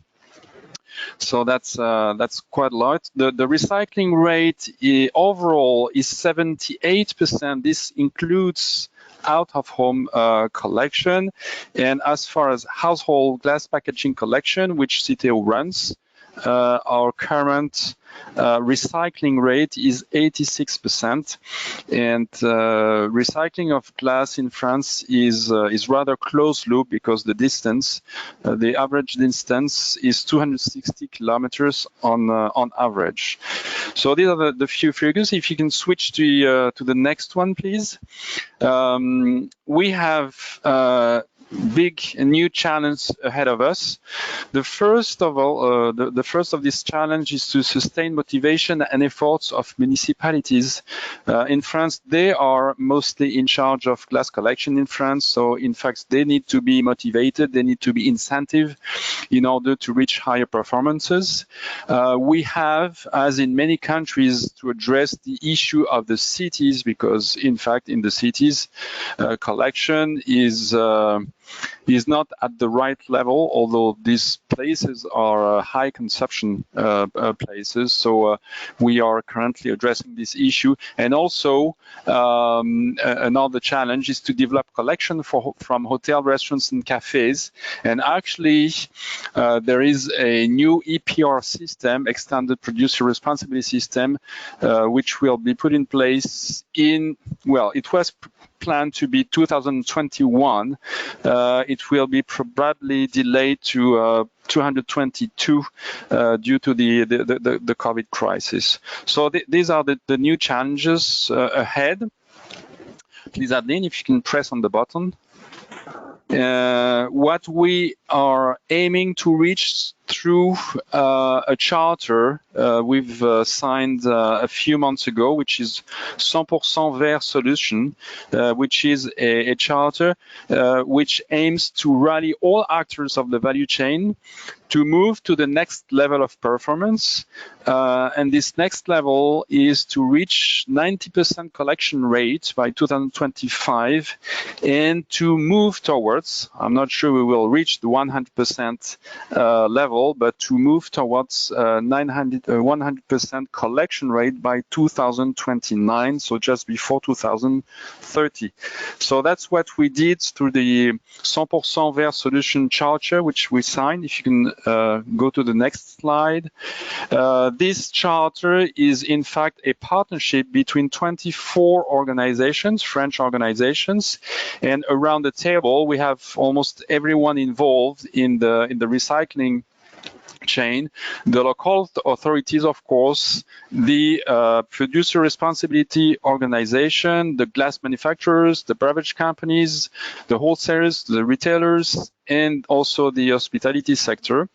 So that's quite a lot. The recycling rate overall is 78%. This includes out-of-home collection. And as far as household glass packaging collection, which CITEO runs, our current recycling rate is 86%, and recycling of glass in France is rather close loop because the distance, the average distance is 260 kilometers on average. So these are the few figures. If you can switch to the next one, please. We have big new challenge ahead of us. The first of all, the first of this challenge is to sustain motivation and efforts of municipalities. In France, they are mostly in charge of glass collection in France. So in fact, they need to be motivated. They need to be incentivized in order to reach higher performances. We have, as in many countries, to address the issue of the cities, because in fact, in the cities, collection is not at the right level, although these places are high consumption places. So we are currently addressing this issue. And also another challenge is to develop collection from hotel, restaurants and cafes. And actually there is a new EPR system, extended producer responsibility system, which will be put in place in, well, it was planned to be 2021. It will be probably delayed to 222 due to the COVID crisis. So these are the new challenges ahead. Please, Adeline, if you can press on the button. What we are aiming to reach through a charter we've signed a few months ago, which is 100% Vert solution, which is a charter which aims to rally all actors of the value chain to move to the next level of performance. And this next level is to reach 90% collection rate by 2025 and to move towards, I'm not sure we will reach the 100% level, but to move towards 100% collection rate by 2029, so just before 2030. So that's what we did through the 100% Vert solution charter, which we signed. If you can go to the next slide. This charter is in fact a partnership between 24 organizations, French organizations, and around the table we have almost everyone involved in the recycling chain, the local authorities, of course, the producer responsibility organization, the glass manufacturers, the beverage companies, the wholesalers, the retailers, and also the hospitality sector.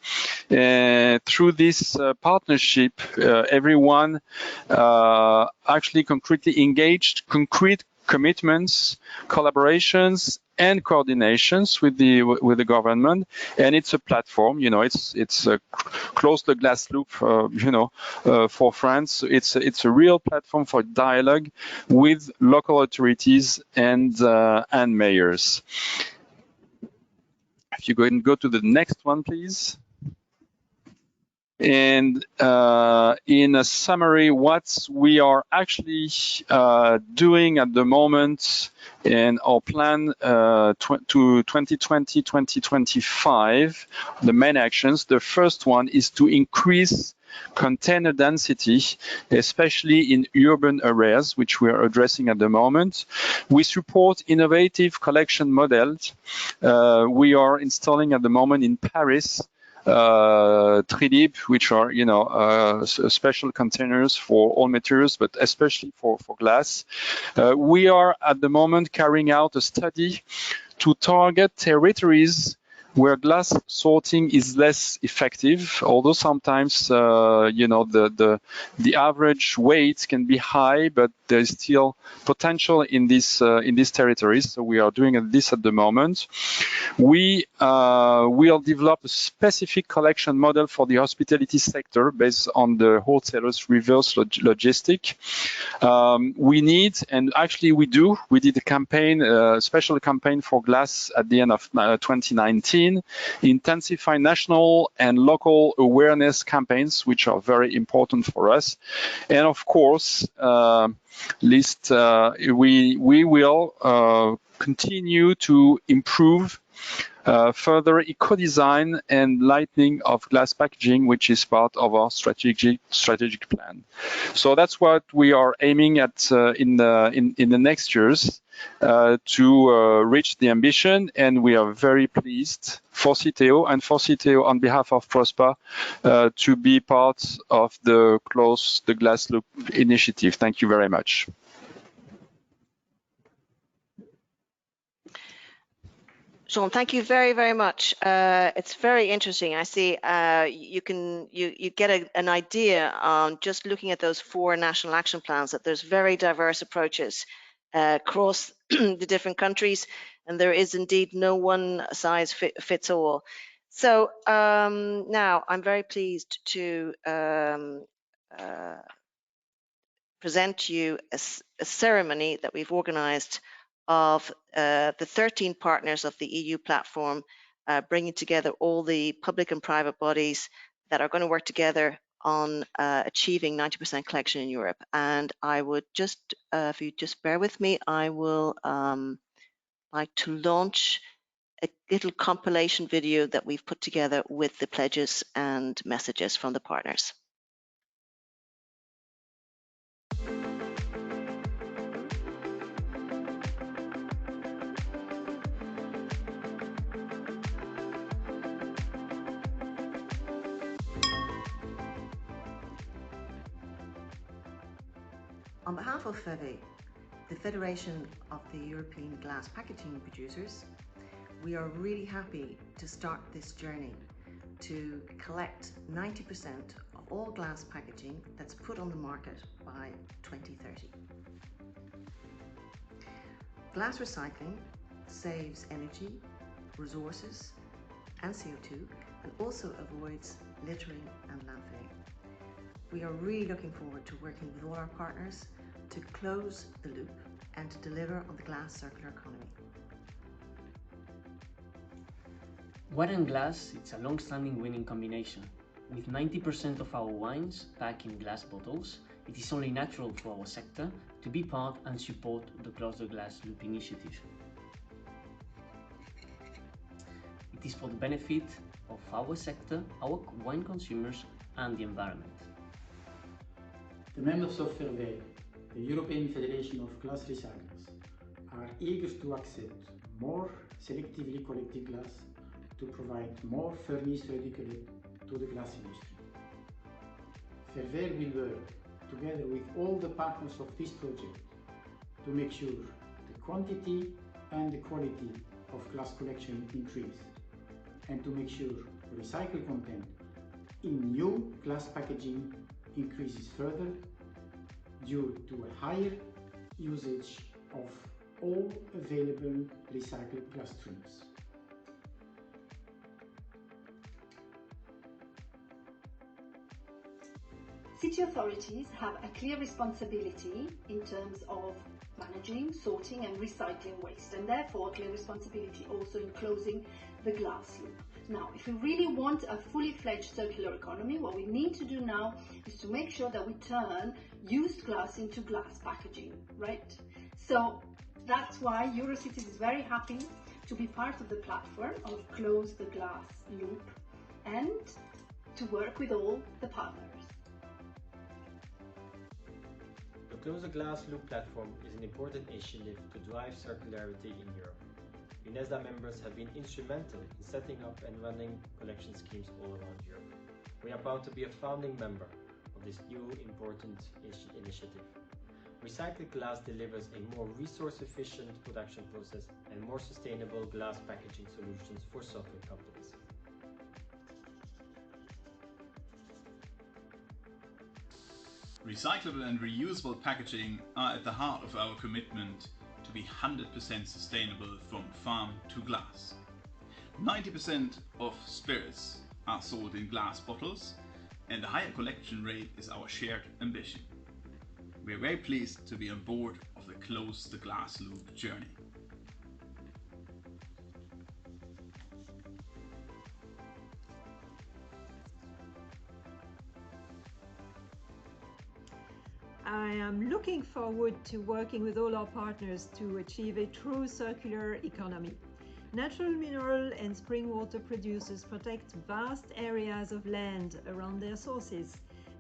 Through this partnership, everyone actually concretely engaged concrete commitments, collaborations, and coordinations with the government, and it's a platform. You know, it's a close the glass loop. For France, it's a real platform for dialogue with local authorities and mayors. If you go to the next one, please. And in a summary, what we are actually doing at the moment in our plan to 2020-2025, the main actions, the first one is to increase container density, especially in urban areas, which we are addressing at the moment. We support innovative collection models. We are installing at the moment in Paris Trilib, which are, special containers for all materials, but especially for glass. We are at the moment carrying out a study to target territories where glass sorting is less effective, although sometimes the average weight can be high, but there's still potential in these territories. So we are doing this at the moment. We will develop a specific collection model for the hospitality sector based on the wholesalers reverse logistic. We need, and actually we did a campaign, a special campaign for glass at the end of 2019, intensify national and local awareness campaigns, which are very important for us. And of course, we will continue to improve further eco-design and lightening of glass packaging, which is part of our strategic plan. So that's what we are aiming at in the next years to reach the ambition, and we are very pleased for CITEO and for CITEO on behalf of PROSPA to be part of the Close the Glass Loop initiative. Thank you very much. Jean, thank you very, very much. It's very interesting. I see you get an idea on just looking at those 4 national action plans that there's very diverse approaches across the different countries, and there is indeed no one size fits all. So now I'm very pleased to present to you a ceremony that we've organized of the 13 partners of the EU platform, bringing together all the public and private bodies that are going to work together on achieving 90% collection in Europe. And I would just, if you just bear with me, I will like to launch a little compilation video that we've put together with the pledges and messages from the partners. On behalf of FEVE, the Federation of the European Glass Packaging Producers, we are really happy to start this journey to collect 90% of all glass packaging that's put on the market by 2030. Glass recycling saves energy, resources and CO2, and also avoids littering and landfilling. We are really looking forward to working with all our partners to close the loop and to deliver on the glass circular economy. Wine and glass, it's a long-standing winning combination. With 90% of our wines packed in glass bottles, it is only natural for our sector to be part and support the Close the Glass Loop initiative. It is for the benefit of our sector, our wine consumers and the environment. The members of FERVER, the European Federation of Glass Recyclers, are eager to accept more selectively collected glass to provide more furnace-ready cullet to the glass industry. FERVER will work together with all the partners of this project to make sure the quantity and the quality of glass collection increase, and to make sure the recycled content in new glass packaging increases further due to a higher usage of all available recycled glass streams. City authorities have a clear responsibility in terms of managing, sorting and recycling waste, and therefore a clear responsibility also in closing the glass loop. Now, if we really want a fully fledged circular economy, what we need to do now is to make sure that we turn used glass into glass packaging, right? So that's why Eurocities is very happy to be part of the platform of Close the Glass Loop and to work with all the partners. The Close the Glass Loop platform is an important initiative to drive circularity in Europe. UNESDA members have been instrumental in setting up and running collection schemes all around Europe. We are proud to be a founding member of this new important initiative. Recycled glass delivers a more resource-efficient production process and more sustainable glass packaging solutions for software companies. Recyclable and reusable packaging are at the heart of our commitment to be 100% sustainable from farm to glass. 90% of spirits are sold in glass bottles, and a higher collection rate is our shared ambition. We are very pleased to be on board of the Close the Glass Loop journey. I am looking forward to working with all our partners to achieve a true circular economy. Natural mineral and spring water producers protect vast areas of land around their sources,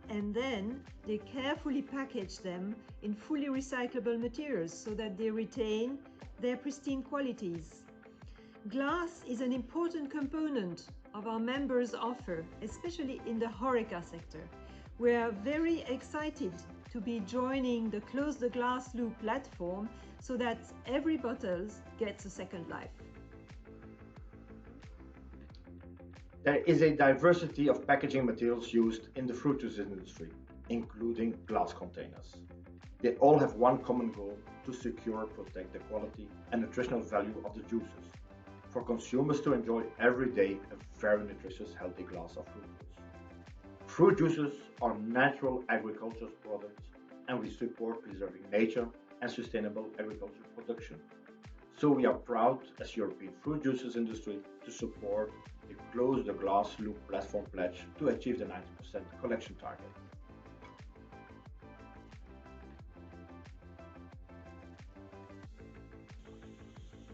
and then they carefully package them in fully recyclable materials so that they retain their pristine qualities. Glass is an important component of our members' offer, especially in the HoReCa sector. We are very excited to be joining the Close the Glass Loop platform so that every bottle gets a second life. There is a diversity of packaging materials used in the fruit juice industry, including glass containers. They all have one common goal: to secure and protect the quality and nutritional value of the juices, for consumers to enjoy every day a very nutritious, healthy glass of fruit juice. Fruit juices are natural agricultural products, and we support preserving nature and sustainable agricultural production. So we are proud as European fruit juices industry to support the Close the Glass Loop platform pledge to achieve the 90% collection target.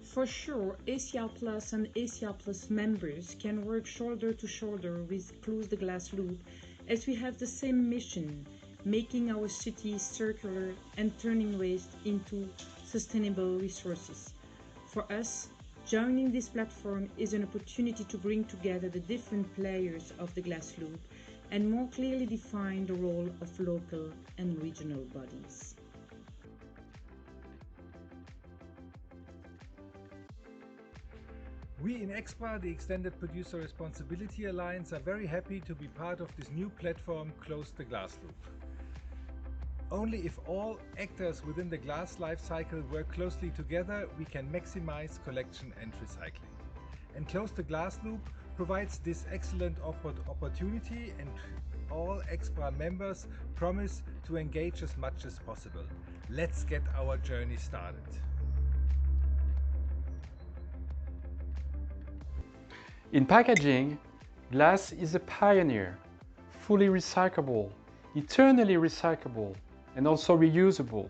For sure, ACR Plus and ACR Plus members can work shoulder to shoulder with Close the Glass Loop, as we have the same mission, making our cities circular and turning waste into sustainable resources. For us, joining this platform is an opportunity to bring together the different players of the glass loop and more clearly define the role of local and regional bodies. We in EXPRA, the Extended Producer Responsibility Alliance, are very happy to be part of this new platform, Close the Glass Loop. Only if all actors within the glass life cycle work closely together, we can maximize collection and recycling. And Close the Glass Loop provides this excellent opportunity, and all EXPRA members promise to engage as much as possible. Let's get our journey started. In packaging, glass is a pioneer, fully recyclable, eternally recyclable, and also reusable.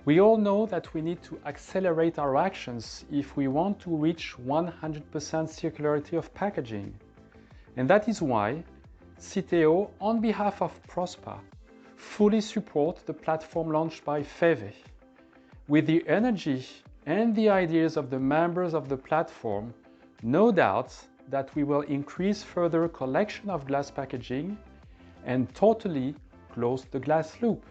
We all know that we need to accelerate our actions if we want to reach 100% circularity of packaging. And that is why CITEO, on behalf of PROSPA, fully support the platform launched by FEVE. With the energy and the ideas of the members of the platform, no doubt that we will increase further collection of glass packaging and totally close the glass loop.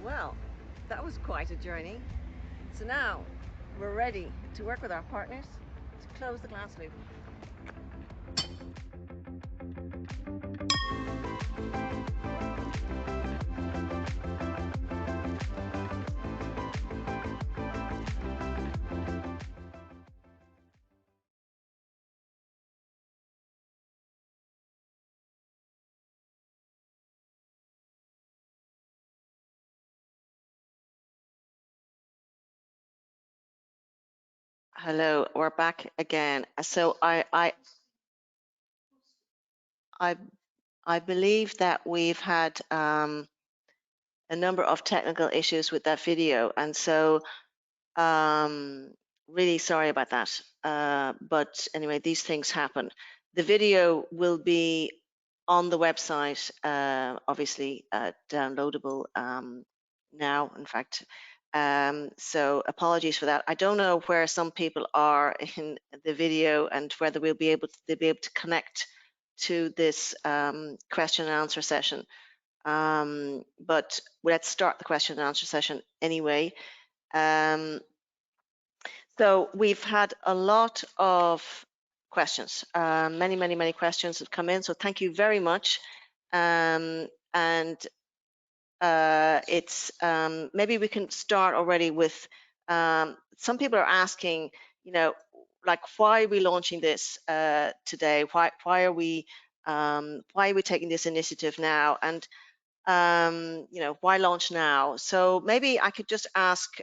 Well, that was quite a journey. So now we're ready to work with our partners to close the glass loop. Hello, we're back again. So I believe that we've had a number of technical issues with that video, and so really sorry about that. But anyway, these things happen. The video will be on the website, obviously downloadable now, in fact. So apologies for that. I don't know where some people are in the video and whether they'll be able to connect to this question and answer session. But let's start the question and answer session anyway. So we've had a lot of questions, many questions have come in. So thank you very much. It's maybe we can start already with some people are asking, you know, like, why are we launching this today? Why are we taking this initiative now? And you know, why launch now? So maybe I could just ask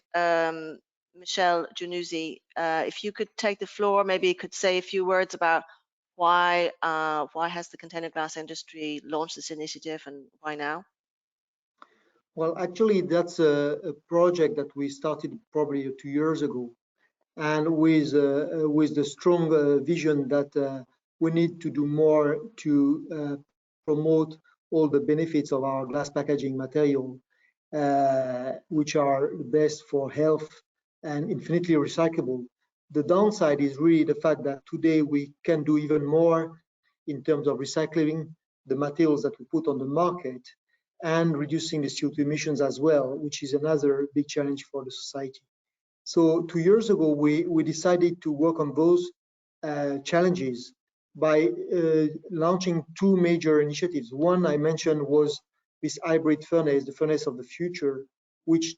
Michelle Januzzi, if you could take the floor, maybe you could say a few words about why has the container glass industry launched this initiative and why now? Well, actually, that's a project that we started probably 2 years ago, and with the strong vision that we need to do more to promote all the benefits of our glass packaging material, which are the best for health and infinitely recyclable. The downside is really the fact that today we can do even more in terms of recycling the materials that we put on the market and reducing the CO2 emissions as well, which is another big challenge for the society. So 2 years ago, we decided to work on those challenges by launching 2 major initiatives. One I mentioned was this hybrid furnace, the furnace of the future, which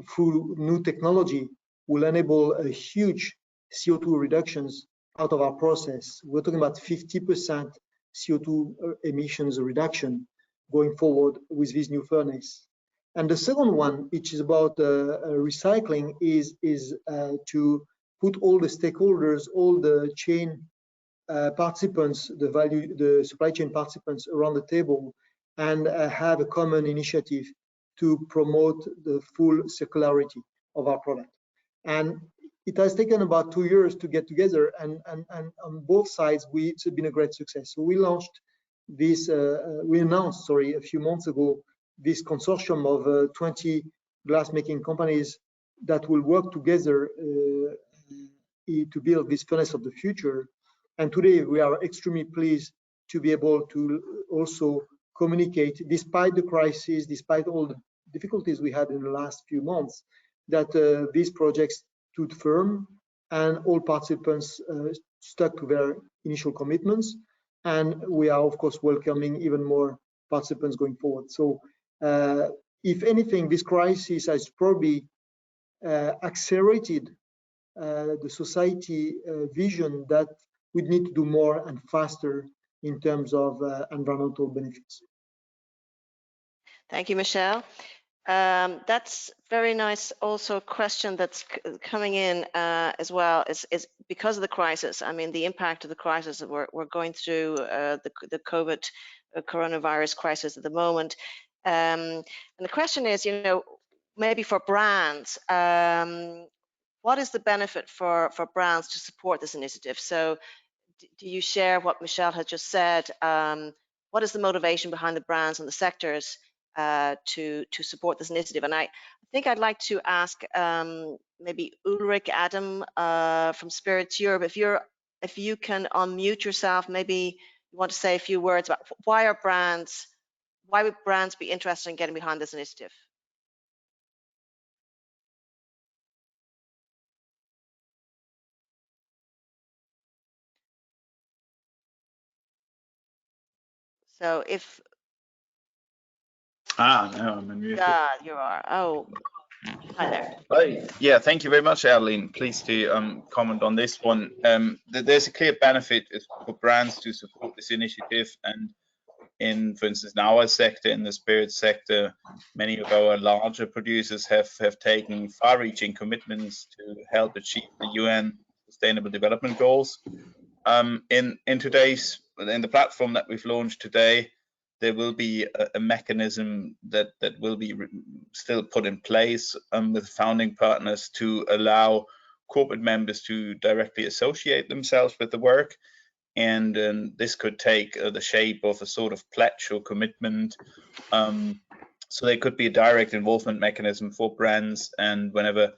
through new technology will enable a huge CO2 reductions out of our process. We're talking about 50% CO2 emissions reduction going forward with this new furnace. And the second one, which is about recycling, is to put all the stakeholders, all the chain participants, the supply chain participants around the table, and have a common initiative to promote the full circularity of our product. And it has taken about 2 years to get together, and on both sides, it's been a great success. So we launched this, we announced, sorry, a few months ago, this consortium of 20 glass-making companies that will work together to build this furnace of the future. And today we are extremely pleased to be able to also communicate, despite the crisis, despite all the difficulties we had in the last few months, that these projects stood firm and all participants stuck to their initial commitments. And we are, of course, welcoming even more participants going forward. So if anything, this crisis has probably accelerated the society vision that we need to do more and faster in terms of environmental benefits. Thank you, Michelle. That's very nice. Also, a question that's coming in as well is because of the crisis. I mean, the impact of the crisis that we're going through, the COVID coronavirus crisis at the moment. And the question is, you know, maybe for brands, what is the benefit for brands to support this initiative? So do you share what Michelle has just said? What is the motivation behind the brands and the sectors to support this initiative? And I think I'd like to ask maybe Ulrich Adam from spiritsEUROPE, if you can unmute yourself, maybe you want to say a few words about why would brands be interested in getting behind this initiative? So if no, I'm unmuted. yeah, you are. Oh, hi there. Oh, yeah, thank you very much, Adeline. Pleased to comment on this one. There's a clear benefit for brands to support this initiative, and for instance, in our sector, in the spirits sector, many of our larger producers have taken far-reaching commitments to help achieve the UN Sustainable Development Goals. In the platform that we've launched today, there will be a mechanism that will be still put in place with founding partners to allow corporate members to directly associate themselves with the work. And this could take the shape of a sort of pledge or commitment. So there could be a direct involvement mechanism for brands, and whenever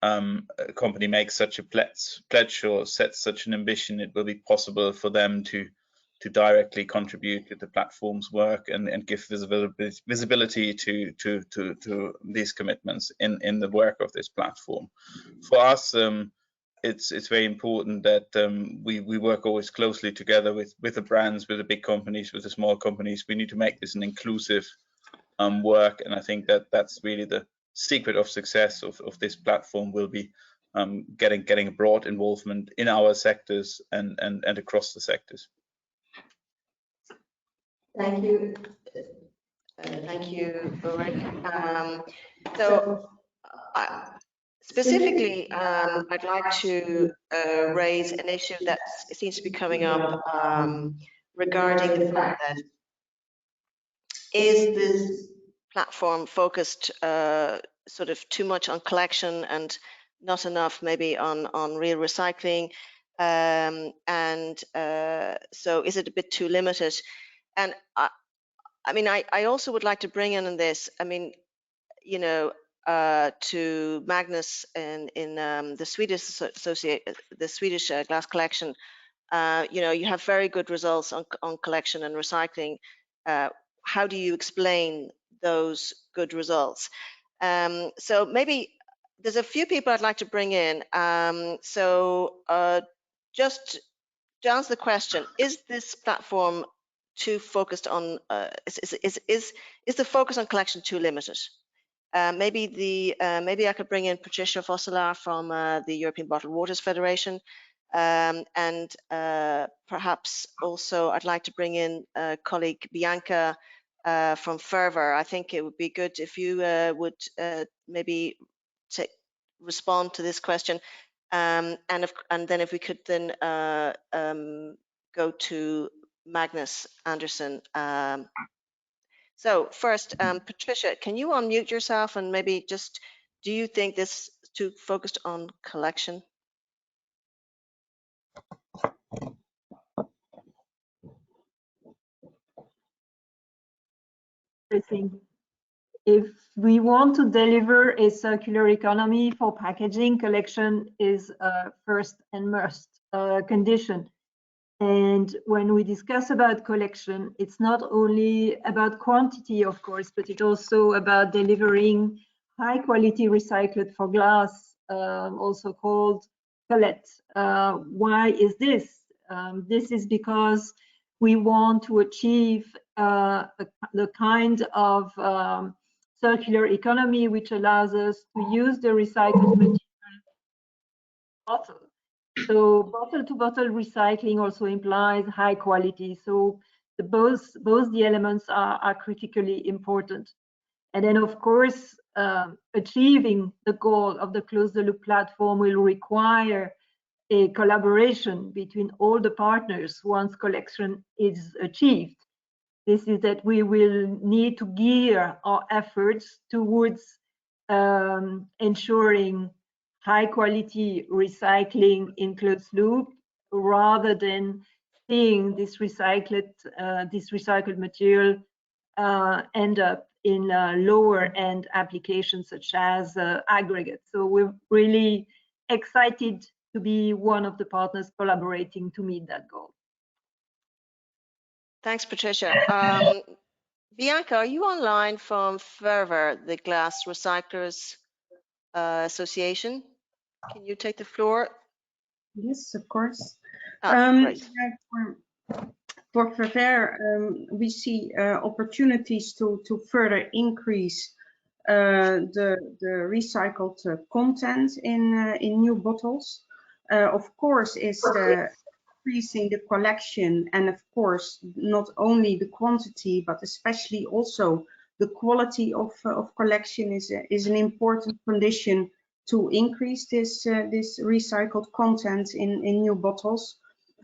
a company makes such a pledge or sets such an ambition, it will be possible for them to directly contribute to the platform's work and give visibility to these commitments in the work of this platform. For us, it's very important that we work always closely together with the brands, with the big companies, with the small companies. We need to make this an inclusive work, and I think that that's really the secret of success of this platform will be getting a broad involvement in our sectors and across the sectors. Thank you. Thank you, Ulrich. So specifically, I'd like to raise an issue that seems to be coming up regarding the fact that is this platform focused sort of too much on collection and not enough maybe on real recycling, and so is it a bit too limited? And I mean, I also would like to bring in this. I mean, you know, to Magnus in the Swedish glass collection. You know, you have very good results on collection and recycling. How do you explain those good results? So maybe there's a few people I'd like to bring in. Just to answer the question, is this platform too focused on, is the focus on collection too limited? Maybe I could bring in Patricia Fosselaar from the European Bottled Waters Federation, and perhaps also I'd like to bring in colleague Bianca from FERVER. I think it would be good if you would maybe respond to this question, and then if we could then go to Magnus Andersson. So first, Patricia, can you unmute yourself and maybe just, do you think this is too focused on collection? I think if we want to deliver a circular economy for packaging, collection is first and must condition. And when we discuss about collection, it's not only about quantity, of course, but it's also about delivering high quality recycled for glass, also called pellet. Why is this? This is because we want to achieve the kind of circular economy which allows us to use the recycled material bottle. So bottle-to-bottle recycling also implies high quality. So both the elements are critically important. And then, of course, achieving the goal of the closed-the-loop platform will require a collaboration between all the partners once collection is achieved. This is that we will need to gear our efforts towards ensuring high quality recycling in closed loop, rather than seeing this recycled material end up in lower end applications such as aggregates. So we're really excited to be one of the partners collaborating to meet that goal. Thanks, Patricia. Bianca, are you online from FERVER, the Glass Recyclers Association? Can you take the floor? Yes, of course. Great. For FERVER, we see opportunities to further increase the recycled content in new bottles. Of course, is increasing the collection, and of course not only the quantity but especially also the quality of collection is an important condition to increase this recycled content in new bottles.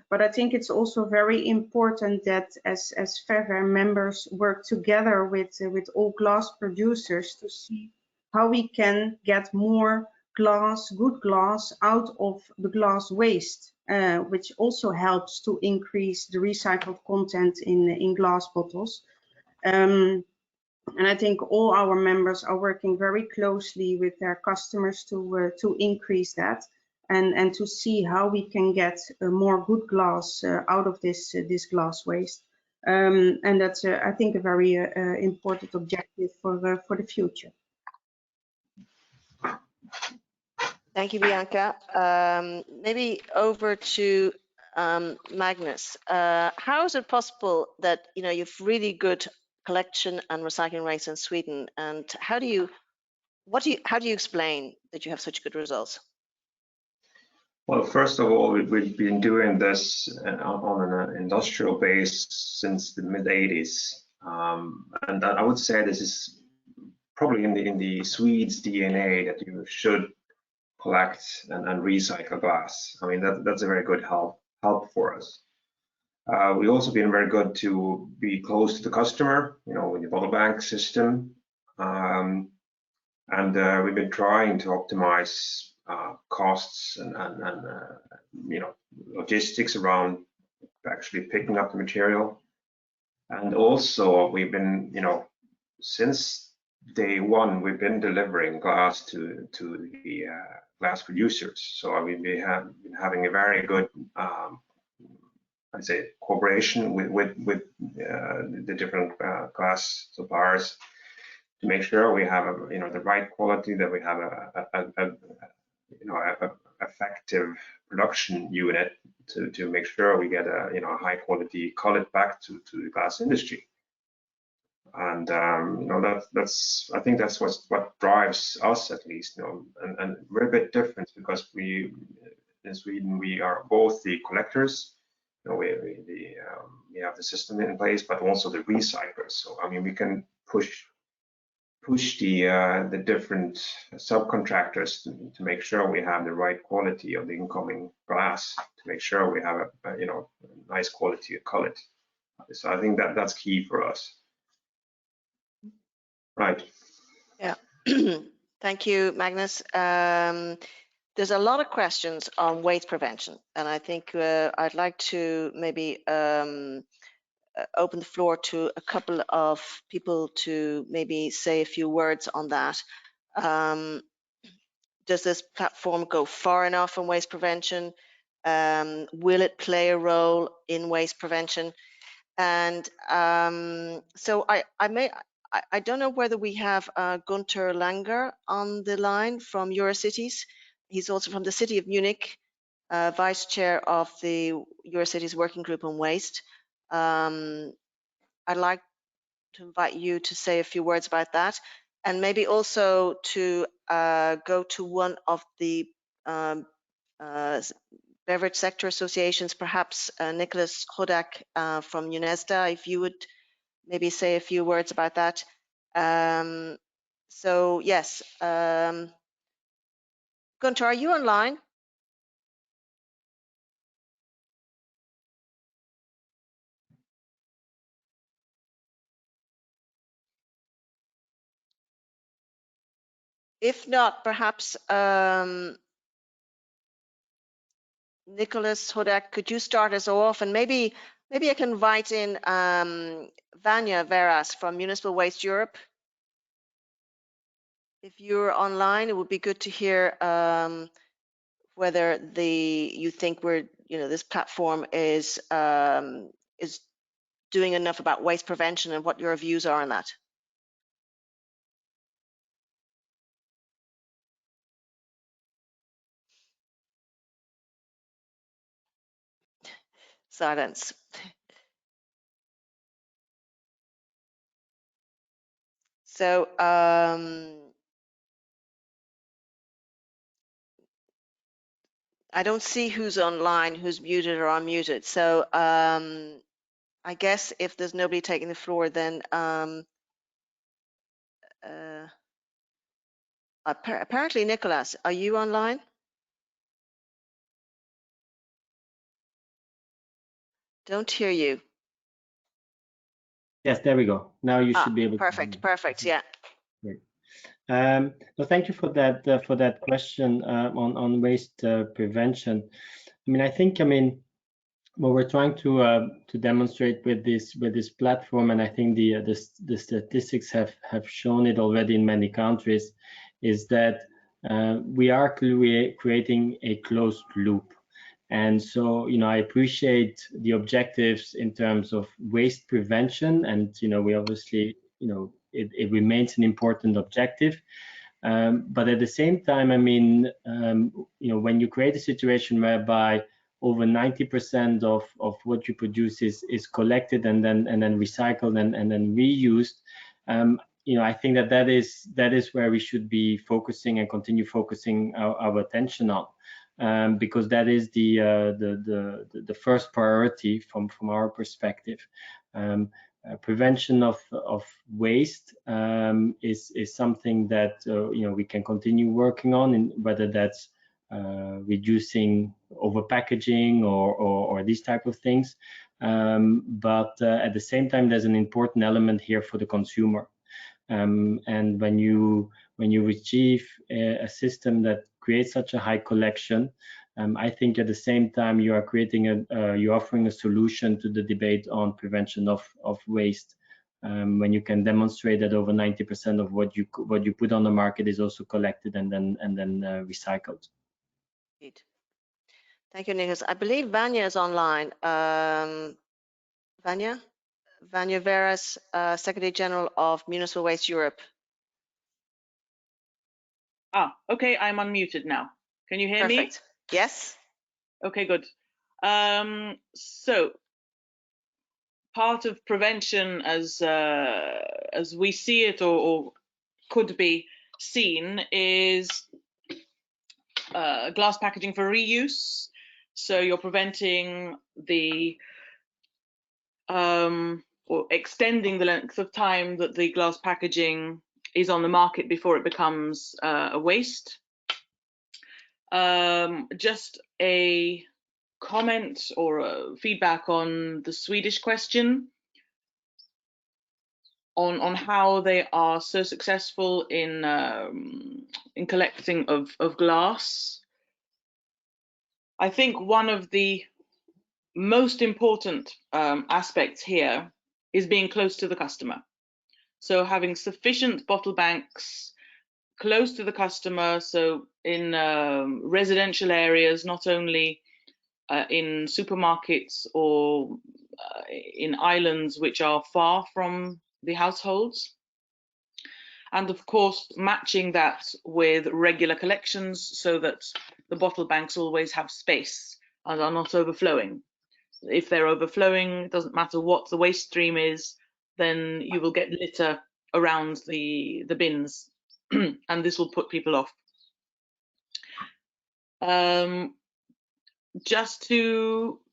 But I think it's also very important that as FEVE members work together with all glass producers to see how we can get more glass, good glass, out of the glass waste, which also helps to increase the recycled content in glass bottles. And I think all our members are working very closely with their customers to increase that. and to see how we can get more good glass out of this glass waste. And that's, I think, a very important objective for the future. Thank you, Bianca. Maybe over to Magnus. How is it possible that you've really good collection and recycling rates in Sweden, and how do you explain that you have such good results? Well, first of all, we've been doing this on an industrial base since the mid-80s, and I would say this is probably in the Swedes' DNA that you should collect and recycle glass. I mean, that's a very good help for us. We've also been very good to be close to the customer, with the bottle bank system, and we've been trying to optimize costs and logistics around actually picking up the material. And also we've been, since day one, we've been delivering glass to the glass producers. So we've been having a very good, I'd say, cooperation with the different glass suppliers to make sure we have the right quality, that we have a effective production unit to make sure we get a high quality cullet back to the glass industry. And that's I think that's what drives us, at least, and we're a bit different because we in Sweden we are both the collectors, we have the system in place, but also the recyclers. So I mean, we can push the different subcontractors to make sure we have the right quality of the incoming glass, to make sure we have a nice quality of cullet. So I think that's key for us. Right. Yeah. Thank you, Magnus. There's a lot of questions on waste prevention, and I think I'd like to maybe open the floor to a couple of people to maybe say a few words on that. Does this platform go far enough in waste prevention? Will it play a role in waste prevention? And so I don't know whether we have Gunther Langer on the line from Eurocities. He's also from the city of Munich, vice chair of the Eurocities working group on waste. I'd like to invite you to say a few words about that, and maybe also to go to one of the beverage sector associations, perhaps Nicholas Hodak from UNESDA, if you would maybe say a few words about that. So yes, Gunther, are you online? If not, perhaps Nicholas Hodak, could you start us off, and maybe I can invite in Vanya Veras from Municipal Waste Europe. If you're online, it would be good to hear whether you think this platform is doing enough about waste prevention, and what your views are on that. Silence. So I don't see who's online, who's muted or unmuted. So I guess if there's nobody taking the floor, then apparently, Nicholas, are you online? Don't hear you. Yes, there we go. Now you should be able. Perfect. Perfect. Yeah. Great. Well, thank you for that question on waste prevention. I mean, I think what we're trying to demonstrate with this platform, and I think the statistics have shown it already in many countries, is that we are creating a closed loop. And so, I appreciate the objectives in terms of waste prevention, and we obviously, it remains an important objective. But at the same time, I mean, when you create a situation whereby over 90% of what you produce is collected and then recycled and then reused, I think that is where we should be focusing and continue focusing our attention on, because that is the first priority from our perspective. Prevention of waste is something that we can continue working on, and whether that's reducing over packaging or these type of things. But at the same time, there's an important element here for the consumer. And when you achieve a system that creates such a high collection, I think at the same time you are creating you're offering a solution to the debate on prevention of waste. When you can demonstrate that over 90% of what you put on the market is also collected and then recycled. Indeed. Thank you, Nicholas. I believe Vanya is online. Vanya Veras, Secretary General of Municipal Waste Europe. Okay, I'm unmuted now. Can you hear Perfect. Me? Yes. Okay, good. So part of prevention as we see it or could be seen is glass packaging for reuse. So you're preventing the or extending the length of time that the glass packaging is on the market before it becomes a waste. Just a comment or a feedback on the Swedish question on how they are so successful in collecting of glass. I think one of the most important aspects here is being close to the customer. So having sufficient bottle banks close to the customer, so in residential areas, not only in supermarkets or in islands which are far from the households. And of course, matching that with regular collections so that the bottle banks always have space and are not overflowing. If they're overflowing, it doesn't matter what the waste stream is, then you will get litter around the bins, and this will put people off.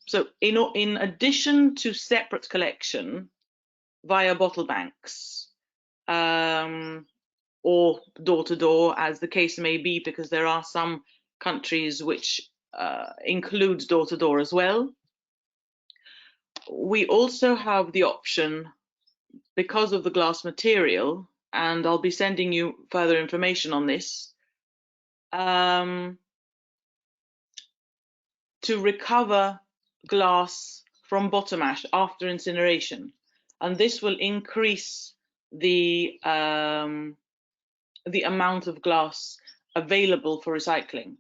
So in addition to separate collection via bottle banks or door to door, as the case may be, because there are some countries which include door to door as well. We also have the option, because of the glass material, and I'll be sending you further information on this, to recover glass from bottom ash after incineration, and this will increase the amount of glass available for recycling.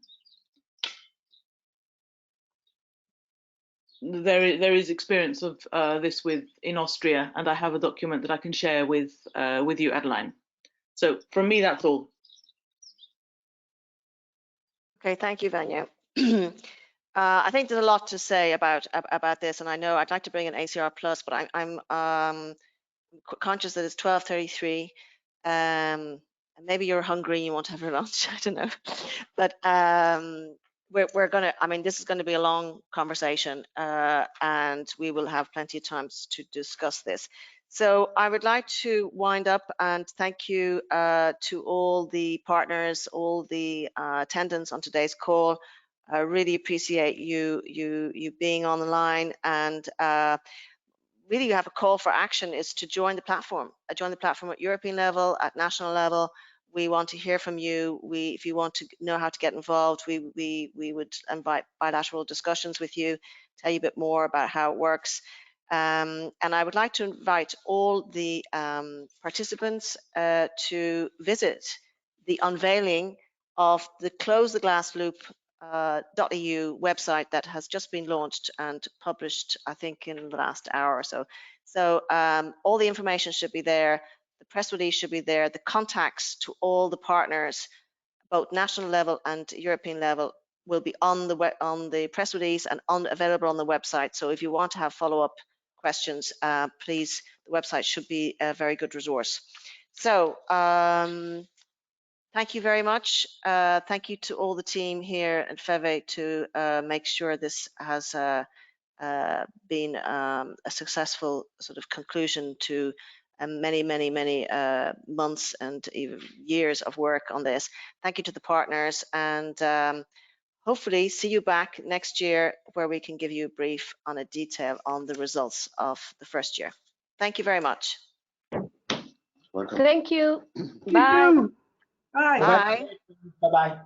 There is experience of this in Austria, and I have a document that I can share with you, Adeline. So from me, that's all. Okay, thank you, Vanya. I think there's a lot to say about this, and I know I'd like to bring in ACR Plus, but I'm conscious that it's 12:33. And maybe you're hungry and you want to have your lunch. I don't know, but we're gonna. I mean, this is going to be a long conversation, and we will have plenty of times to discuss this. So I would like to wind up and thank you to all the partners, all the attendants on today's call. I really appreciate you being on the line, and really you have a call for action is to join the platform. Join the platform at European level, at national level. We want to hear from you. If you want to know how to get involved, we would invite bilateral discussions with you, tell you a bit more about how it works. And I would like to invite all the participants to visit the unveiling of the Close the Glass Loop .eu website that has just been launched and published, I think, in the last hour or so. So all the information should be there. The press release should be there. The contacts to all the partners, both national level and European level, will be on the press release and available on the website. So if you want to have follow-up questions, please, the website should be a very good resource. So thank you very much. Thank you to all the team here at FEVE to make sure this has been a successful sort of conclusion to many months and even years of work on this. Thank you to the partners, and hopefully see you back next year where we can give you a brief on a detail on the results of the first year. Thank you very much. Thank you. Bye. Bye. Bye. Bye-bye.